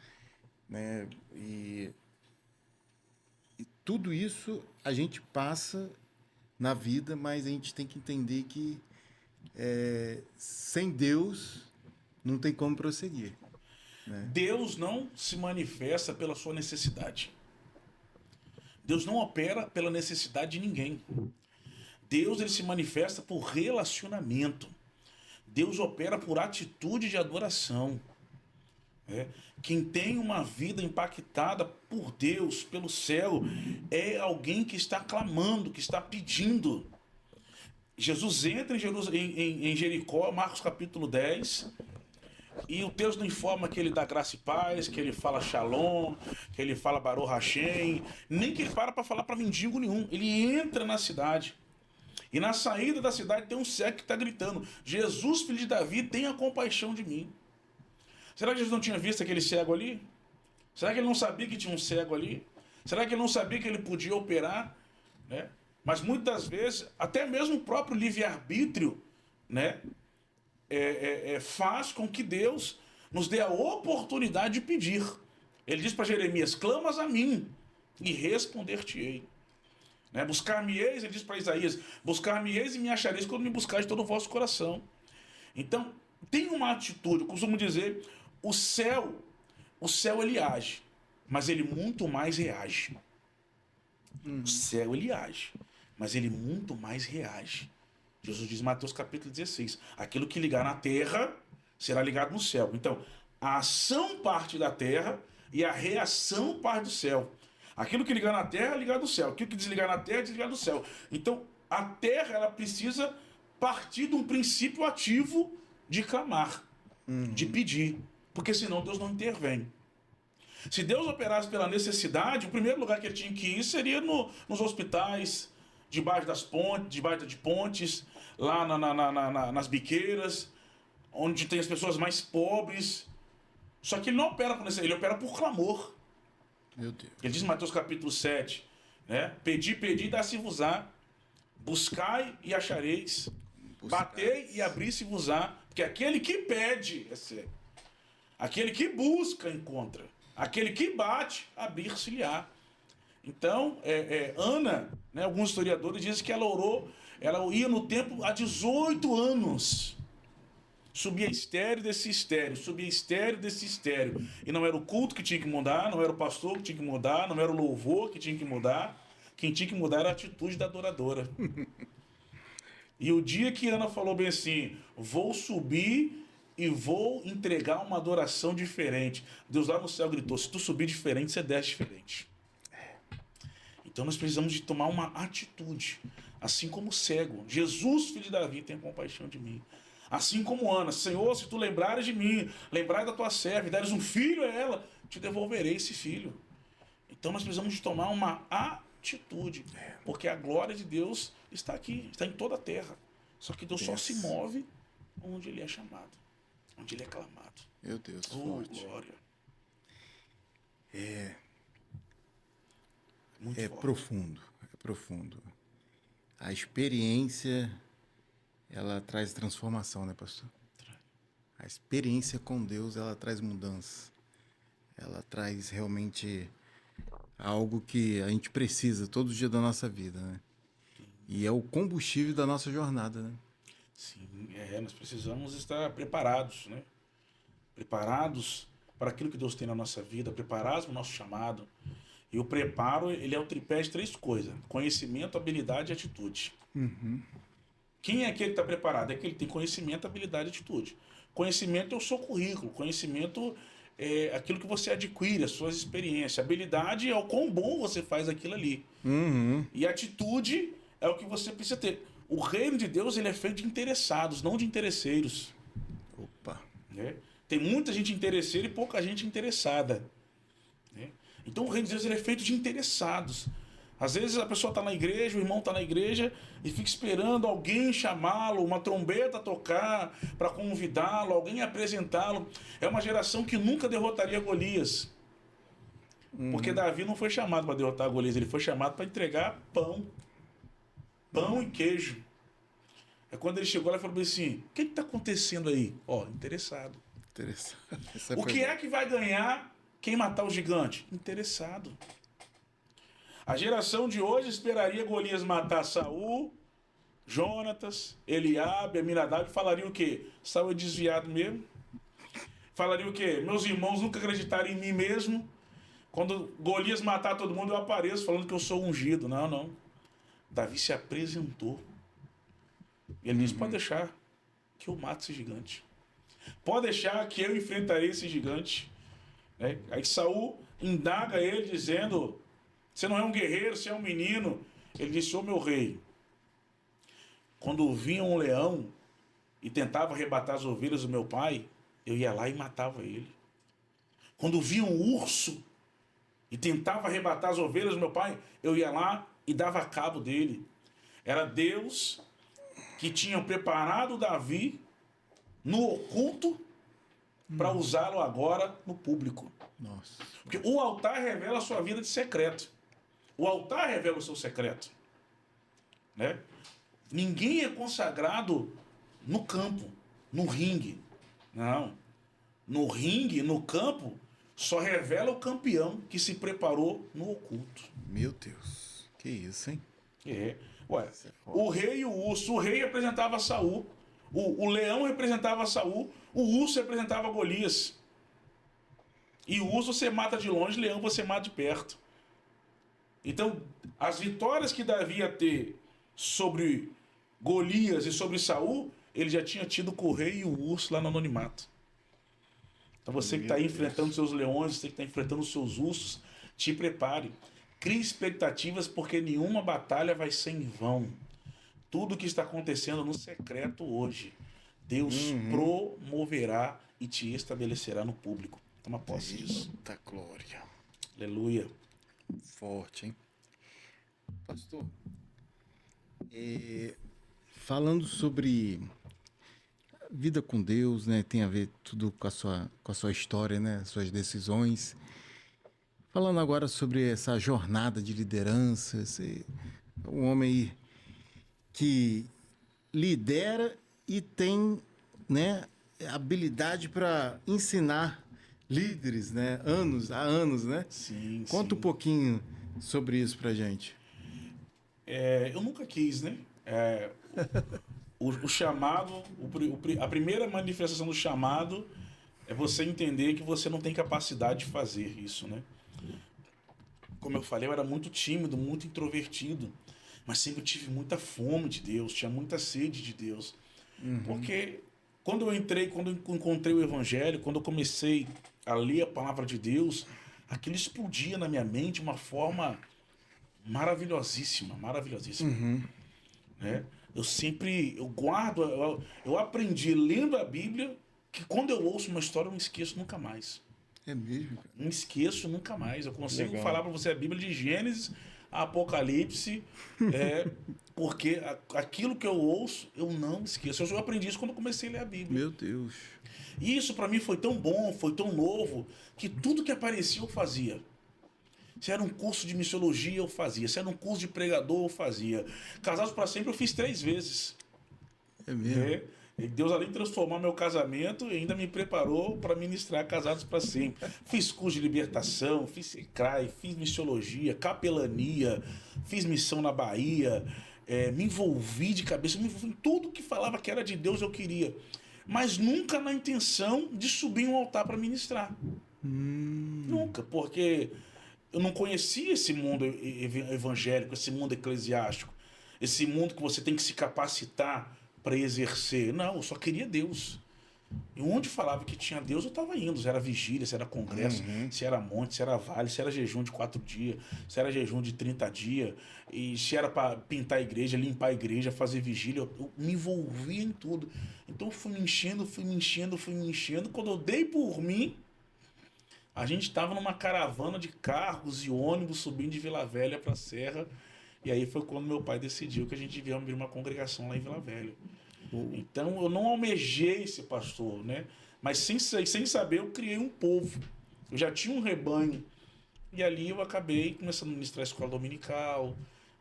né? E tudo isso a gente passa na vida, mas a gente tem que entender que sem Deus não tem como prosseguir. Né? Deus não se manifesta pela sua necessidade. Deus não opera pela necessidade de ninguém. Deus ele se manifesta por relacionamento. Deus opera por atitude de adoração. Quem tem uma vida impactada por Deus, pelo céu, é alguém que está clamando, que está pedindo. Jesus entra em Jericó, Marcos capítulo 10, e o texto informa que ele dá graça e paz, que ele fala shalom, que ele fala baruch Hashem, nem que ele para falar para mendigo nenhum. Ele entra na cidade. E na saída da cidade tem um cego que está gritando: Jesus, filho de Davi, tenha compaixão de mim. Será que Jesus não tinha visto aquele cego ali? Será que ele não sabia que tinha um cego ali? Será que ele não sabia que ele podia operar? Né? Mas muitas vezes, até mesmo o próprio livre-arbítrio, né, faz com que Deus nos dê a oportunidade de pedir. Ele diz para Jeremias: clamas a mim e responder-te-ei. Né? Buscar-me-eis, ele diz para Isaías: buscar-me-eis e me achareis quando me buscares de todo o vosso coração. Então, tem uma atitude, eu costumo dizer, o céu ele age, mas ele muito mais reage. O céu ele age, mas ele muito mais reage. Jesus diz em Mateus capítulo 16, aquilo que ligar na terra será ligado no céu. Então, a ação parte da terra e a reação parte do céu. Aquilo que ligar na terra é ligado no céu. Aquilo que desligar na terra é desligado no céu. Então, a terra ela precisa partir de um princípio ativo de clamar, de pedir. Porque senão Deus não intervém. Se Deus operasse pela necessidade, o primeiro lugar que ele tinha que ir seria nos hospitais, debaixo das pontes, debaixo de pontes, lá nas biqueiras, onde tem as pessoas mais pobres. Só que ele não opera por necessidade, ele opera por clamor. Meu Deus. Ele diz em Mateus capítulo 7, né? Pedi, pedi, dá-se-vos-á. Buscai e achareis. Batei e abri-se-vos-á. Porque aquele que pede, recebe. Aquele que busca, encontra. Aquele que bate, abrir-se-lhe-á. Então, Ana, né, alguns historiadores dizem que ela orou, ela ia no templo há 18 anos. Subia estéreo, descia estéreo, subia estéreo, descia estéreo. E não era o culto que tinha que mudar, não era o pastor que tinha que mudar, não era o louvor que tinha que mudar. Quem tinha que mudar era a atitude da adoradora. E o dia que Ana falou bem assim, vou subir e vou entregar uma adoração diferente. Deus lá no céu gritou, se tu subir diferente, você desce diferente. Então nós precisamos de tomar uma atitude. Assim como o cego. Jesus, filho de Davi, tem compaixão de mim. Assim como Ana, Senhor, se tu lembrares de mim, lembrares da tua serva, e deres um filho a ela, te devolverei esse filho. Então nós precisamos de tomar uma atitude, porque a glória de Deus está aqui, está em toda a terra. Só que Deus só se move onde ele é chamado, onde ele é clamado. Meu Deus, forte. Glória. Muito forte. É profundo. A experiência, ela traz transformação, né, pastor? A experiência com Deus, ela traz mudança. Ela traz realmente algo que a gente precisa todo dia da nossa vida, né? E é o combustível da nossa jornada, né? Sim, nós precisamos estar preparados, né? Preparados para aquilo que Deus tem na nossa vida, preparados para o nosso chamado. E o preparo, ele é o tripé de 3 coisas: conhecimento, habilidade e atitude. Quem é aquele que está preparado? É aquele que tem conhecimento, habilidade e atitude. Conhecimento é o seu currículo, conhecimento é aquilo que você adquire, as suas experiências. Habilidade é o quão bom você faz aquilo ali. E atitude é o que você precisa ter. O reino de Deus, ele é feito de interessados, não de interesseiros. Opa! Né? Tem muita gente interesseira e pouca gente interessada. Né? Então o reino de Deus, ele é feito de interessados. Às vezes a pessoa está na igreja, o irmão está na igreja e fica esperando alguém chamá-lo, uma trombeta tocar para convidá-lo, alguém apresentá-lo. É uma geração que nunca derrotaria Golias. Porque Davi não foi chamado para derrotar Golias, ele foi chamado para entregar pão. Pão e queijo. É quando ele chegou lá e falou assim: o que está acontecendo aí? Interessado. O que é que vai ganhar quem matar o gigante? Interessado. A geração de hoje esperaria Golias matar Saul, Jonatas, Eliabe, Aminadab, e falaria o quê? Saul é desviado mesmo. Falaria o quê? Meus irmãos nunca acreditaram em mim mesmo. Quando Golias matar todo mundo, eu apareço falando que eu sou ungido. Não. Davi se apresentou. E ele disse: pode deixar que eu mato esse gigante. Pode deixar que eu enfrentarei esse gigante. Aí Saul indaga ele dizendo: você não é um guerreiro, você é um menino. Ele disse: ô meu rei, quando vinha um leão e tentava arrebatar as ovelhas do meu pai, eu ia lá e matava ele. Quando vinha um urso e tentava arrebatar as ovelhas do meu pai, eu ia lá e dava cabo dele. Era Deus que tinha preparado Davi no oculto para usá-lo agora no público. Nossa. Porque o altar revela a sua vida de secreto. O altar revela o seu secreto. Né? Ninguém é consagrado no campo, no ringue. Não. No ringue, no campo, só revela o campeão que se preparou no oculto. Meu Deus. Que isso, hein? O rei e o urso. O rei representava Saul. O leão representava Saul. O urso representava Golias. E o urso você mata de longe, leão você mata de perto. Então, as vitórias que Davi ia ter sobre Golias e sobre Saul, ele já tinha tido com o rei e o urso lá no anonimato. Então você que está aí enfrentando seus leões, você que está enfrentando seus ursos, te prepare. Crie expectativas, porque nenhuma batalha vai ser em vão. Tudo que está acontecendo no secreto hoje, Deus promoverá e te estabelecerá no público. Toma posse disso. Eita glória. Aleluia. Forte, hein? Pastor, falando sobre vida com Deus, né? Tem a ver tudo com a sua história, né? Suas decisões. Falando agora sobre essa jornada de liderança, um homem aí que lidera e tem, né, habilidade para ensinar líderes, né? Há anos, né? Sim, Conta um pouquinho sobre isso pra gente. Eu nunca quis, né? O chamado, a primeira manifestação do chamado é você entender que você não tem capacidade de fazer isso, né? Como eu falei, eu era muito tímido, muito introvertido, mas sempre tive muita fome de Deus, tinha muita sede de Deus. Porque quando eu encontrei o Evangelho, quando eu comecei a ler a palavra de Deus, aquilo explodia na minha mente de uma forma maravilhosíssima. Né? eu guardo, eu aprendi lendo a Bíblia que quando eu ouço uma história eu não esqueço nunca mais. É mesmo, cara. Não esqueço nunca mais. Eu consigo Legal. falar para você a Bíblia de Gênesis a Apocalipse, é, porque aquilo que eu ouço eu não esqueço. Eu aprendi isso quando eu comecei a ler a Bíblia. Meu Deus. E isso para mim foi tão bom, foi tão novo, que tudo que aparecia eu fazia. Se era um curso de missiologia, eu fazia. Se era um curso de pregador, eu fazia. Casados para sempre, eu fiz 3 vezes. É mesmo. Né? E Deus, além de transformar meu casamento, ainda me preparou para ministrar Casados para Sempre. Fiz curso de libertação, fiz SECRAI, fiz missiologia, capelania, fiz missão na Bahia, me envolvi de cabeça, me envolvi em tudo que falava que era de Deus, eu queria. Mas nunca na intenção de subir um altar para ministrar. Nunca, porque eu não conhecia esse mundo evangélico, esse mundo eclesiástico, esse mundo que você tem que se capacitar para exercer. Não, eu só queria Deus. E onde falava que tinha Deus, eu estava indo. Se era vigília, se era congresso, se era monte, se era vale, se era jejum de 4 dias, se era jejum de 30 dias, e se era para pintar a igreja, limpar a igreja, fazer vigília, eu me envolvia em tudo. Então eu fui me enchendo, fui me enchendo, fui me enchendo. Quando eu dei por mim, a gente estava numa caravana de carros e ônibus subindo de Vila Velha para a Serra. E aí foi quando meu pai decidiu que a gente devia abrir uma congregação lá em Vila Velha. Então eu não almejei ser pastor, né? Mas sem saber eu criei um povo. Eu já tinha um rebanho. E ali eu acabei começando a ministrar a escola dominical,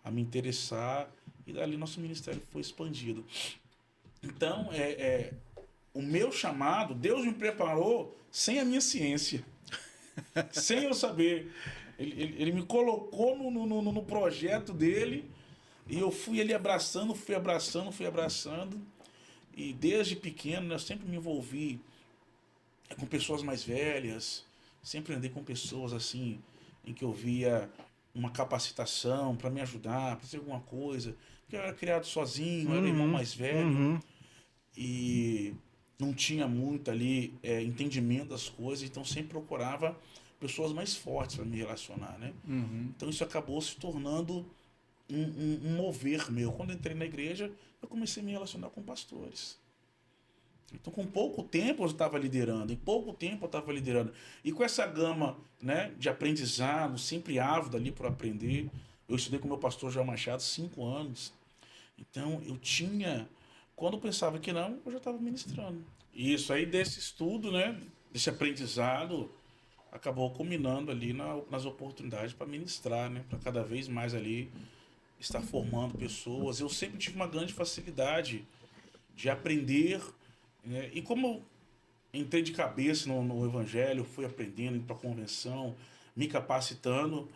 a me interessar. E dali nosso ministério foi expandido. Então, o meu chamado, Deus me preparou sem a minha ciência. Sem eu saber. Ele me colocou no projeto dele e eu fui ali abraçando, fui abraçando, fui abraçando. E desde pequeno, né, eu sempre me envolvi com pessoas mais velhas, sempre andei com pessoas assim, em que eu via uma capacitação para me ajudar, para fazer alguma coisa. Porque eu era criado sozinho, eu era o irmão mais velho e não tinha muito ali entendimento das coisas, então sempre procurava pessoas mais fortes para me relacionar, né? Então isso acabou se tornando um mover meu. Quando eu entrei na igreja, eu comecei a me relacionar com pastores. Então, com pouco tempo eu estava liderando, em pouco tempo eu estava liderando. E com essa gama, né, de aprendizado, sempre ávido ali para aprender. Eu estudei com o meu pastor João Machado 5 anos. Então, eu tinha... Quando eu pensava que não, eu já estava ministrando. E isso aí, desse estudo, né, desse aprendizado, acabou culminando ali nas oportunidades para ministrar, né, para cada vez mais ali estar formando pessoas. Eu sempre tive uma grande facilidade de aprender, né? E como eu entrei de cabeça no Evangelho, fui aprendendo, indo para a convenção, me capacitando,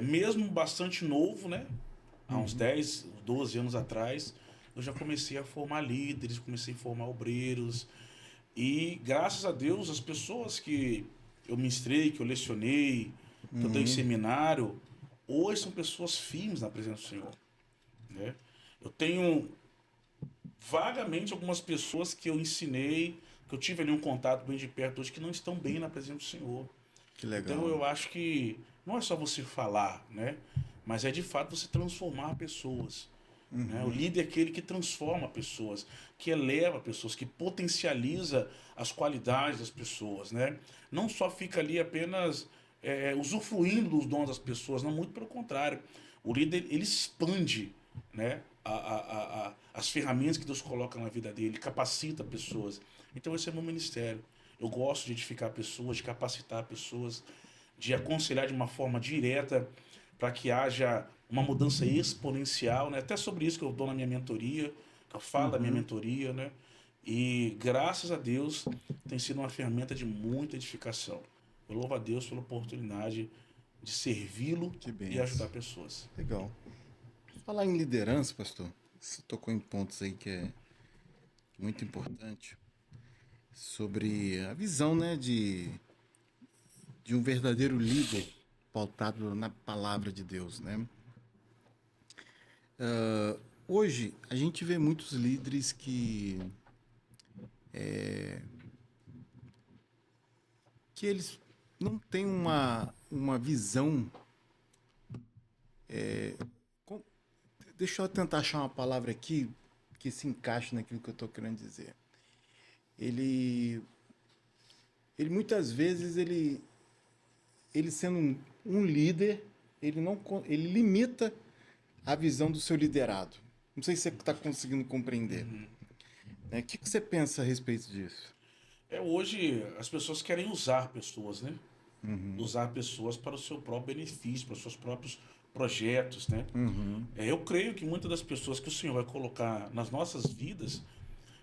mesmo bastante novo, né? Há uns 10, 12 anos atrás, eu já comecei a formar líderes, comecei a formar obreiros. E graças a Deus, as pessoas que eu ministrei, que eu lecionei, que eu dei seminário, hoje são pessoas firmes na presença do Senhor, né? Eu tenho vagamente algumas pessoas que eu ensinei, que eu tive ali um contato bem de perto hoje, que não estão bem na presença do Senhor. Que legal. Então eu acho que não é só você falar, né? Mas é de fato você transformar pessoas. Né? O líder é aquele que transforma pessoas, que eleva pessoas, que potencializa as qualidades das pessoas, né? Não só fica ali apenas usufruindo dos dons das pessoas, não, muito pelo contrário. O líder, ele expande, né, as ferramentas que Deus coloca na vida dele, capacita pessoas. Então esse é o meu ministério. Eu gosto de edificar pessoas, de capacitar pessoas, de aconselhar de uma forma direta para que haja uma mudança exponencial, né? Até sobre isso que eu dou na minha mentoria, que eu falo da minha mentoria, né? E graças a Deus tem sido uma ferramenta de muita edificação. Eu louvo a Deus pela oportunidade de servi-lo e ajudar pessoas. Legal. Falar em liderança, pastor, você tocou em pontos aí que é muito importante sobre a visão, né, de um verdadeiro líder pautado na palavra de Deus, né? Hoje a gente vê muitos líderes que eles não têm uma visão. Deixa eu tentar achar uma palavra aqui que se encaixe naquilo que eu estou querendo dizer. Ele, ele muitas vezes, ele sendo um líder, ele limita a visão do seu liderado. Não sei se você está conseguindo compreender. O que você pensa a respeito disso? Hoje as pessoas querem usar pessoas, né? Usar pessoas para o seu próprio benefício, para os seus próprios projetos, né? Eu creio que muitas das pessoas que o Senhor vai colocar nas nossas vidas,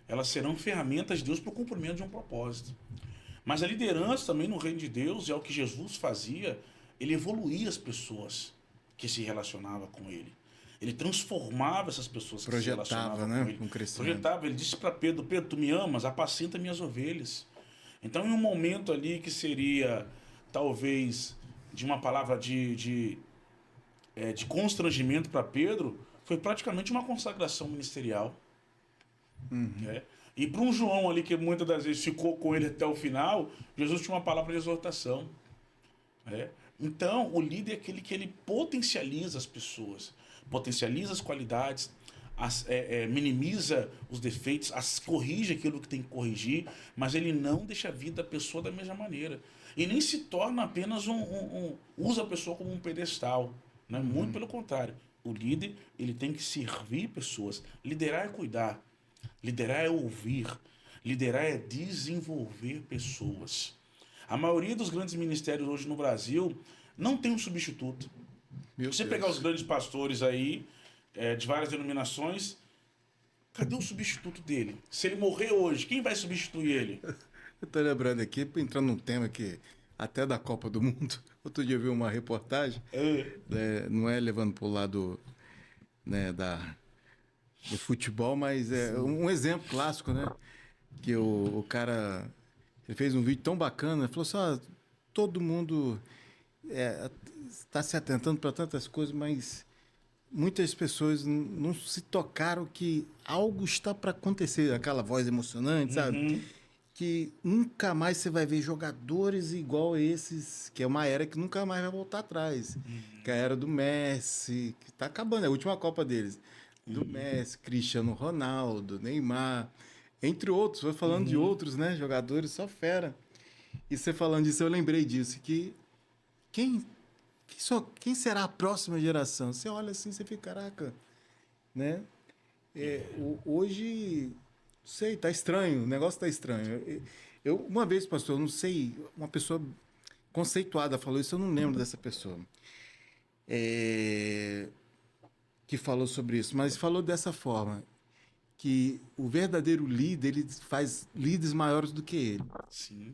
elas serão ferramentas de Deus para o cumprimento de um propósito. Mas a liderança também no reino de Deus, é o que Jesus fazia, ele evoluía as pessoas que se relacionavam com ele. Ele transformava essas pessoas que se relacionavam com ele. Um crescimento. Projetava, ele disse para Pedro, Pedro, tu me amas? Apacenta minhas ovelhas. Então, em um momento ali que seria, talvez, de uma palavra de constrangimento para Pedro, foi praticamente uma consagração ministerial. Né? E para um João ali, que muitas das vezes ficou com ele até o final, Jesus tinha uma palavra de exortação. Né? Então, o líder é aquele que ele potencializa as pessoas, potencializa as qualidades, minimiza os defeitos, corrige aquilo que tem que corrigir, mas ele não deixa a vida da pessoa da mesma maneira. E nem se torna apenas usa a pessoa como um pedestal. Né? Muito pelo contrário. O líder, ele tem que servir pessoas. Liderar é cuidar. Liderar é ouvir. Liderar é desenvolver pessoas. A maioria dos grandes ministérios hoje no Brasil não tem um substituto. Você pegar os grandes pastores aí, de várias denominações, cadê o substituto dele? Se ele morrer hoje, quem vai substituir ele? Eu tô lembrando aqui, entrando num tema que até da Copa do Mundo, outro dia eu vi uma reportagem, não é levando pro lado, né, do futebol, mas é um exemplo clássico, né? Que o cara, ele fez um vídeo tão bacana, falou assim, todo mundo está se atentando para tantas coisas, mas muitas pessoas não se tocaram que algo está para acontecer, aquela voz emocionante, sabe? Que nunca mais você vai ver jogadores igual a esses, que é uma era que nunca mais vai voltar atrás. Que é a era do Messi, que está acabando, é a última Copa deles. Do Messi, Cristiano Ronaldo, Neymar, entre outros. Foi falando de outros, né? Jogadores, só fera. E você falando disso, eu lembrei disso, que quem será a próxima geração? Você olha assim, você fica, caraca, né? Hoje, sei, tá estranho, o negócio tá estranho. Uma vez, pastor, eu não sei, uma pessoa conceituada falou isso, eu não lembro dessa pessoa, que falou sobre isso, mas falou dessa forma, que o verdadeiro líder, ele faz líderes maiores do que ele. Sim.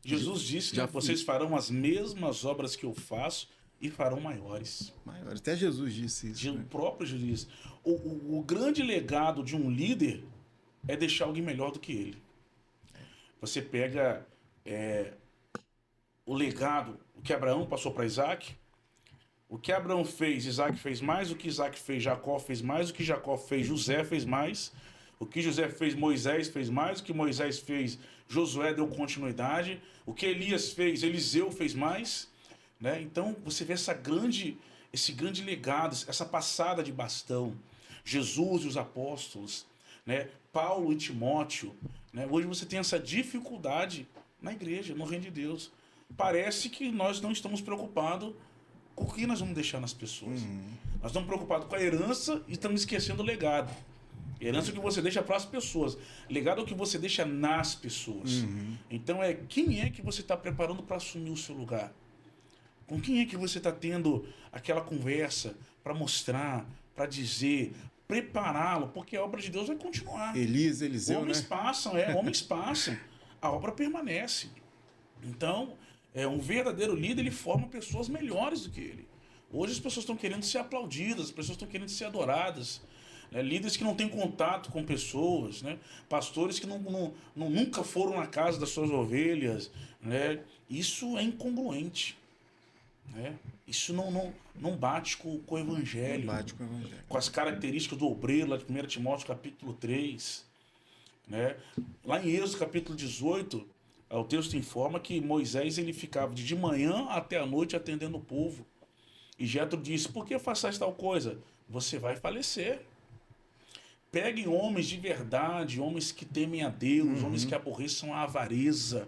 Jesus disse, né, vocês farão as mesmas obras que eu faço e farão maiores. Até Jesus disse isso. O próprio Jesus disse. O grande legado de um líder é deixar alguém melhor do que ele. Você pega o legado, o que Abraão passou para Isaac, o que Abraão fez, Isaac fez mais, o que Isaac fez, Jacó fez mais, o que Jacó fez, José fez mais, o que José fez, Moisés fez mais, o que Moisés fez, Josué deu continuidade, o que Elias fez, Eliseu fez mais. Né? Então você vê esse grande legado, essa passada de bastão. Jesus e os apóstolos, né? Paulo e Timóteo. Né? Hoje você tem essa dificuldade na igreja, no reino de Deus. Parece que nós não estamos preocupados com o que nós vamos deixar nas pessoas. Nós estamos preocupados com a herança e estamos esquecendo o legado. Herança é o que você deixa para as pessoas. Legado é o que você deixa nas pessoas. Então quem é que você está preparando para assumir o seu lugar? Com quem é que você está tendo aquela conversa para mostrar, para dizer, prepará-lo? Porque a obra de Deus vai continuar. Elias, Eliseu, homens né? passam, homens passam. A obra permanece. Então, um verdadeiro líder, ele forma pessoas melhores do que ele. Hoje as pessoas estão querendo ser aplaudidas, as pessoas estão querendo ser adoradas. Líderes que não têm contato com pessoas, né? Pastores que nunca foram na casa das suas ovelhas. Né? Isso é incongruente. Né? Isso não bate com o Evangelho. Não bate com o Evangelho. Com as características do obreiro, lá de 1 Timóteo capítulo 3. Né? Lá em Êxodo capítulo 18, o texto informa que Moisés ele ficava de manhã até a noite atendendo o povo. E Jetro disse, por que façais tal coisa? Você vai falecer. Peguem homens de verdade, homens que temem a Deus, homens que aborreçam a avareza,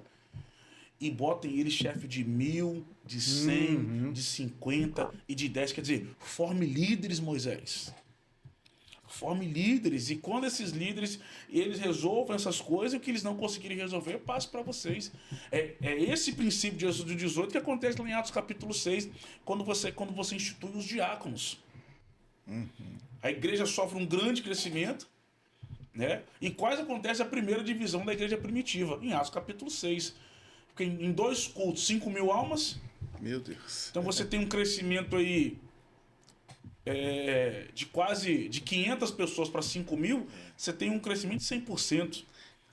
e botem ele chefe de 1.000, de 100, de 50 e de 10. Quer dizer, forme líderes, Moisés. Forme líderes. E quando esses líderes eles resolvam essas coisas, o que eles não conseguirem resolver, eu passo para vocês. É esse princípio de Êxodo 18 que acontece lá em Atos capítulo 6, quando você institui os diáconos. A igreja sofre um grande crescimento, né? E quase acontece a primeira divisão da igreja primitiva, em Atos capítulo 6. Porque em 2 cultos, 5.000 almas. Meu Deus. Então você tem um crescimento aí de 500 pessoas para 5.000, você tem um crescimento de 100%.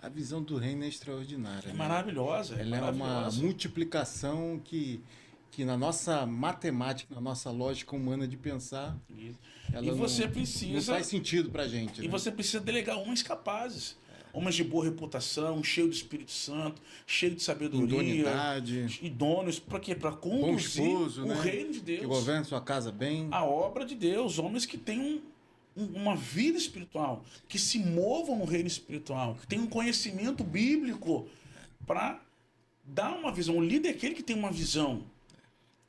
A visão do reino é extraordinária. É né? maravilhosa. Ela é uma multiplicação que na nossa matemática, na nossa lógica humana de pensar, ela e você não faz sentido pra gente. E né? você precisa delegar homens capazes. Homens de boa reputação, cheios do Espírito Santo, cheios de sabedoria. Idôneos. Para quê? Para conduzir o reino de Deus. Que governe sua casa bem. A obra de Deus. Homens que tenham uma vida espiritual, que se movam no reino espiritual, que tenham um conhecimento bíblico para dar uma visão. O líder é aquele que tem uma visão.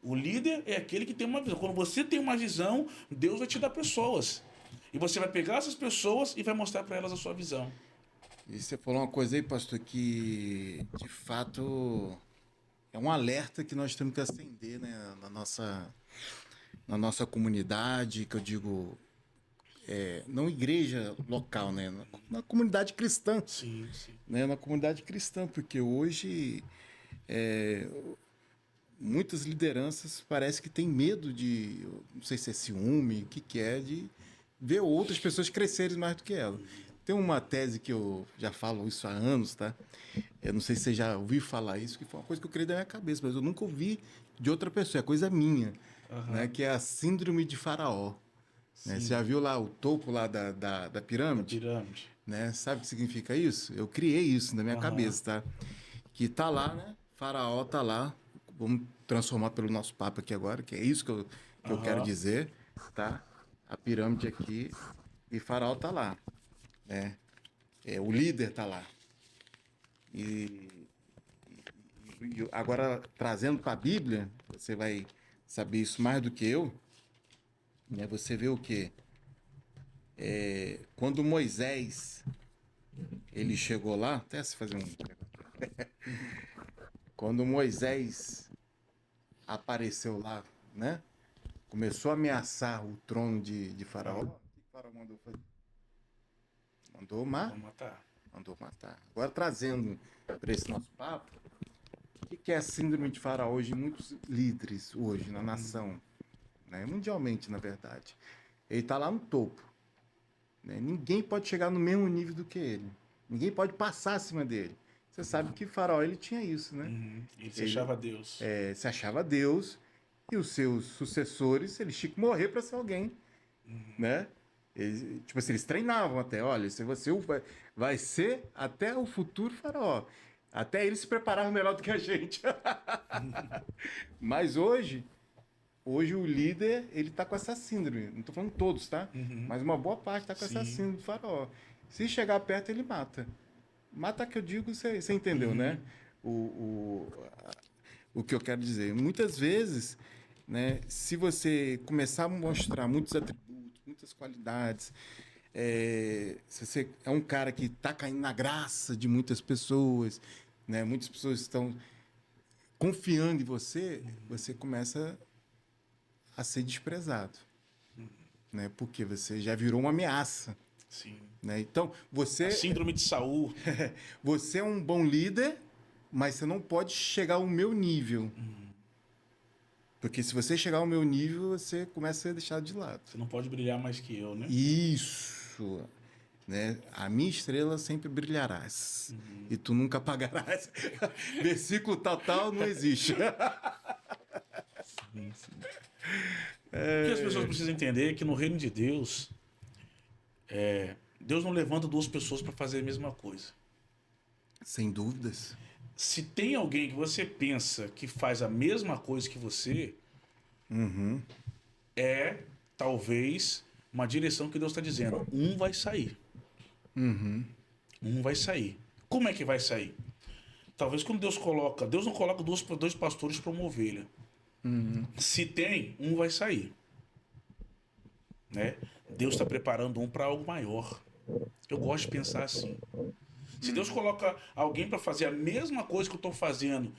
O líder é aquele que tem uma visão. Quando você tem uma visão, Deus vai te dar pessoas. E você vai pegar essas pessoas e vai mostrar para elas a sua visão. E você falou uma coisa aí, pastor, que de fato é um alerta que nós temos que acender, né, na nossa comunidade, que eu digo, não igreja local, né, na comunidade cristã. Sim, sim. Né, na comunidade cristã, porque hoje muitas lideranças parece que têm medo de, não sei se é ciúme, o que é, de ver outras pessoas crescerem mais do que ela. Tem uma tese que eu já falo isso há anos, tá? Eu não sei se você já ouviu falar isso, que foi uma coisa que eu criei da minha cabeça, mas eu nunca ouvi de outra pessoa, é coisa minha, né? Que é a síndrome de Faraó. Né? Você já viu lá o topo lá da pirâmide? Pirâmide. Né? Sabe o que significa isso? Eu criei isso na minha cabeça, tá? Que tá lá, né? Faraó tá lá. Vamos transformar pelo nosso papo aqui agora, que é isso que eu quero dizer, tá? A pirâmide aqui e Faraó tá lá. Né? O líder está lá. E agora, trazendo para a Bíblia, você vai saber isso mais do que eu. Né? Você vê o quê? Quando Moisés ele chegou lá, até se fazer quando Moisés apareceu lá, né? Começou a ameaçar o trono de Faraó. O que o Faraó mandou fazer? Mandou matar. Agora, trazendo para esse nosso papo, o que é a síndrome de Faraó hoje em muitos líderes hoje na nação, né? Mundialmente, na verdade. Ele está lá no topo. Né? Ninguém pode chegar no mesmo nível do que ele. Ninguém pode passar acima dele. Você sabe que Faraó ele tinha isso, né? Ele se achava Deus. Se achava Deus. E os seus sucessores, eles tinham que morrer para ser alguém, né? Tipo assim, eles treinavam até, olha, se você vai ser até o futuro faraó. Até eles se preparavam melhor do que a gente. Mas hoje o líder, ele tá com essa síndrome. Não tô falando todos, tá? Mas uma boa parte tá com essa síndrome do faraó. Se chegar perto, ele mata. Mata que eu digo, você entendeu, né? O que eu quero dizer. Muitas vezes, né, se você começar a mostrar muitos atributos, muitas qualidades, se você é um cara que está caindo na graça de muitas pessoas, né, muitas pessoas estão confiando em você, você começa a ser desprezado, né, porque você já virou uma ameaça. Sim. Né? Então, você... A síndrome de Saul. Você é um bom líder, mas você não pode chegar ao meu nível. Porque se você chegar ao meu nível, você começa a ser deixado de lado. Você não pode brilhar mais que eu, né? Isso. Né? A minha estrela sempre brilharás. E tu nunca apagarás. Versículo tal não existe. Sim. O que as pessoas precisam entender é que no reino de Deus, Deus não levanta duas pessoas para fazer a mesma coisa. Sem dúvidas. Se tem alguém que você pensa que faz a mesma coisa que você, talvez uma direção que Deus está dizendo. Um vai sair. Uhum. Um vai sair. Como é que vai sair? Talvez quando Deus não coloca dois pastores para uma ovelha. Se tem, um vai sair, né? Deus está preparando um para algo maior. Eu gosto de pensar assim. Se Deus coloca alguém para fazer a mesma coisa que eu estou fazendo,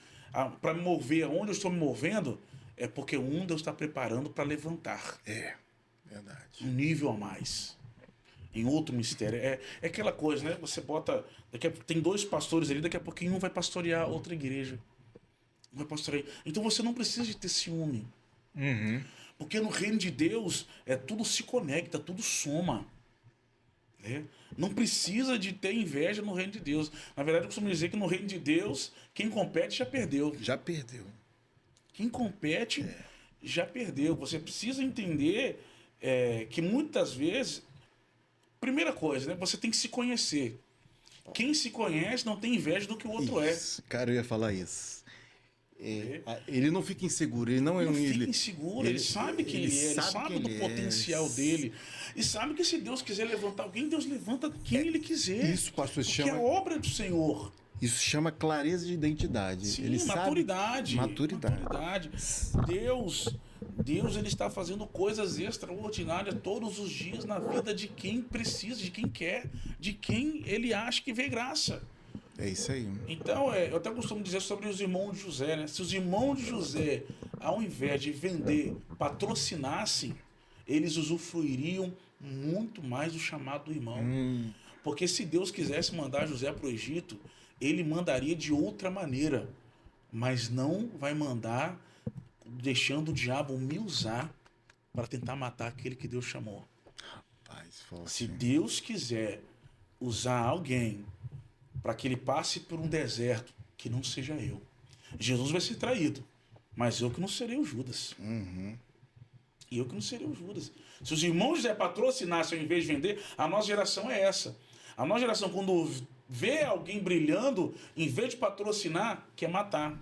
para me mover aonde eu estou me movendo, é porque Deus está preparando para levantar É, verdade. um nível a mais. Em outro mistério. É aquela coisa, né? Você bota. Daqui a pouco tem dois pastores ali, daqui a pouquinho um vai pastorear outra igreja. Um vai pastorear. Então você não precisa de ter ciúme. Uhum. Porque no reino de Deus tudo se conecta, tudo soma. Né? Não precisa de ter inveja no reino de Deus. Na verdade, eu costumo dizer que no reino de Deus, quem compete já perdeu. Já perdeu. Quem compete já perdeu. Você precisa entender que muitas vezes. Primeira coisa, né? Você tem que se conhecer. Quem se conhece não tem inveja do que o outro Isso, cara, eu ia falar isso. é. Ele não fica inseguro, ele não é Não um. fica inseguro, ele sabe quem ele é, ele sabe quem do ele potencial dele. E sabe que se Deus quiser levantar alguém, Deus levanta quem ele quiser. Isso, pastor, se Porque chama. é obra do Senhor. Isso chama clareza de identidade. Sim, ele maturidade. sabe. Maturidade. Maturidade. Deus ele está fazendo coisas extraordinárias todos os dias na vida de quem precisa, de quem quer, de quem ele acha que vê graça. É isso aí. Então, eu até costumo dizer sobre os irmãos de José, né? Se os irmãos de José, ao invés de vender, patrocinassem, eles usufruiriam muito mais do chamado do irmão. Porque se Deus quisesse mandar José para o Egito, ele mandaria de outra maneira. Mas não vai mandar deixando o diabo me usar para tentar matar aquele que Deus chamou. Rapaz, forte. Se Deus quiser usar alguém para que ele passe por um deserto, que não seja eu. Jesus vai ser traído, mas eu que não serei o Judas. E eu que não serei o Judas. Se os irmãos José patrocinassem ao invés de vender, a nossa geração é essa. A nossa geração, quando vê alguém brilhando, em vez de patrocinar, quer matar.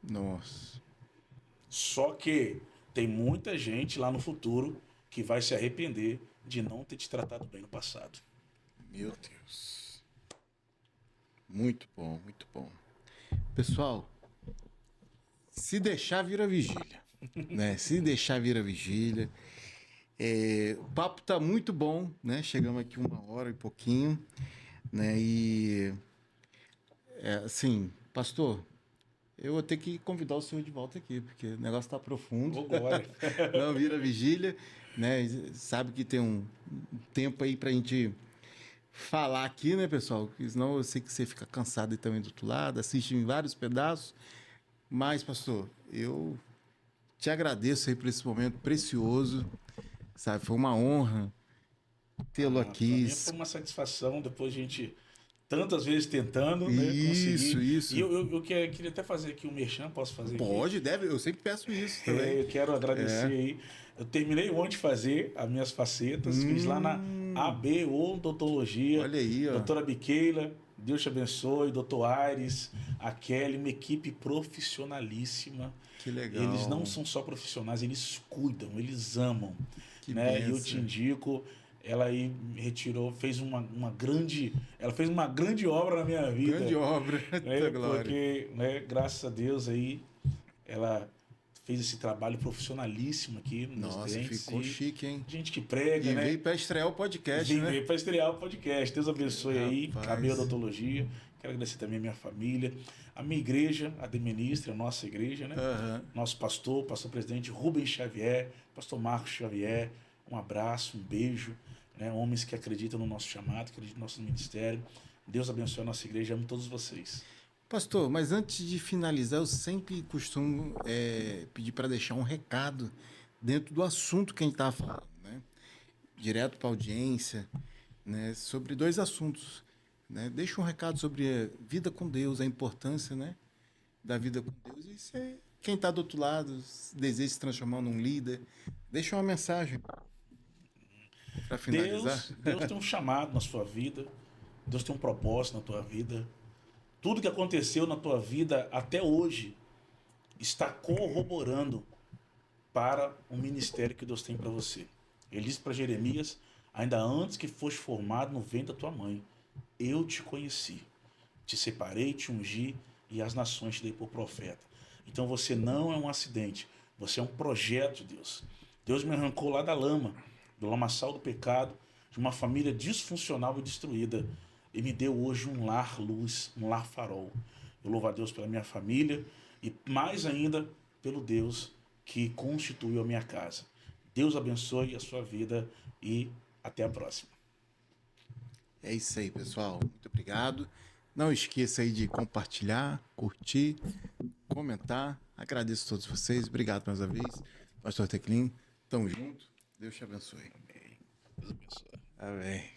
Nossa. Só que tem muita gente lá no futuro que vai se arrepender de não ter te tratado bem no passado. Meu Deus. Muito bom, muito bom. Pessoal, se deixar, vira vigília. Né? Se deixar, vira vigília. O papo tá muito bom, né? Chegamos aqui 1 hora e pouquinho, né? E assim, pastor, eu vou ter que convidar o senhor de volta aqui, porque o negócio tá profundo. Agora. Não vira vigília, né? Sabe que tem um tempo aí pra gente falar aqui, né, pessoal? Porque senão eu sei que você fica cansado aí também do outro lado, assiste em vários pedaços. Mas, pastor, eu te agradeço aí por esse momento precioso, sabe? Foi uma honra tê-lo aqui. Pra mim foi uma satisfação, depois a gente tantas vezes tentando, né, Isso, conseguir. isso. E eu queria até fazer aqui um merchan, posso fazer Pode, aqui? deve, eu sempre peço isso também. Eu quero agradecer aí. Eu terminei ontem de fazer as minhas facetas, fiz lá na AB Odontologia. Olha aí, ó. Doutora Biqueila, Deus te abençoe, doutor Aires, a Kelly, uma equipe profissionalíssima. Que legal. Eles não são só profissionais, eles cuidam, eles amam. Que né? E eu benção. te indico, ela aí retirou, fez uma grande obra na minha vida. Grande obra, né? glória. Porque, né, graças a Deus aí, ela fez esse trabalho profissionalíssimo aqui nos Nossa, dentes. ficou chique, hein? Gente que prega, E né? veio para estrear o podcast, né? Veio para estrear o podcast. Deus abençoe aí, Rapaz. a minha odontologia. Quero agradecer também a minha família, a minha igreja, a Deministra, a nossa igreja, né? Nosso pastor presidente Rubens Xavier, pastor Marcos Xavier. Um abraço, um beijo, né? Homens que acreditam no nosso chamado, que acreditam no nosso ministério. Deus abençoe a nossa igreja, amo todos vocês. Pastor, mas antes de finalizar, eu sempre costumo pedir para deixar um recado dentro do assunto que a gente estava falando, né? Direto para a audiência, né? Sobre 2 assuntos, né? Deixa um recado sobre a vida com Deus, a importância, né? Da vida com Deus. E se quem está do outro lado deseja se transformar num líder, deixa uma mensagem para finalizar. Deus tem um chamado na sua vida, Deus tem um propósito na tua vida. Tudo que aconteceu na tua vida até hoje está corroborando para o ministério que Deus tem para você. Ele disse para Jeremias, ainda antes que fosse formado no ventre da tua mãe, eu te conheci, te separei, te ungi e as nações te dei por profeta. Então você não é um acidente, você é um projeto de Deus. Deus me arrancou lá da lama, do lamaçal do pecado, de uma família disfuncional e destruída, e me deu hoje um lar luz, um lar farol. Eu louvo a Deus pela minha família e mais ainda pelo Deus que constituiu a minha casa. Deus abençoe a sua vida e até a próxima. É isso aí, pessoal. Muito obrigado. Não esqueça aí de compartilhar, curtir, comentar. Agradeço a todos vocês. Obrigado mais uma vez. Pastor Teclin, tamo junto. Deus te abençoe. Amém. Deus abençoe. Amém.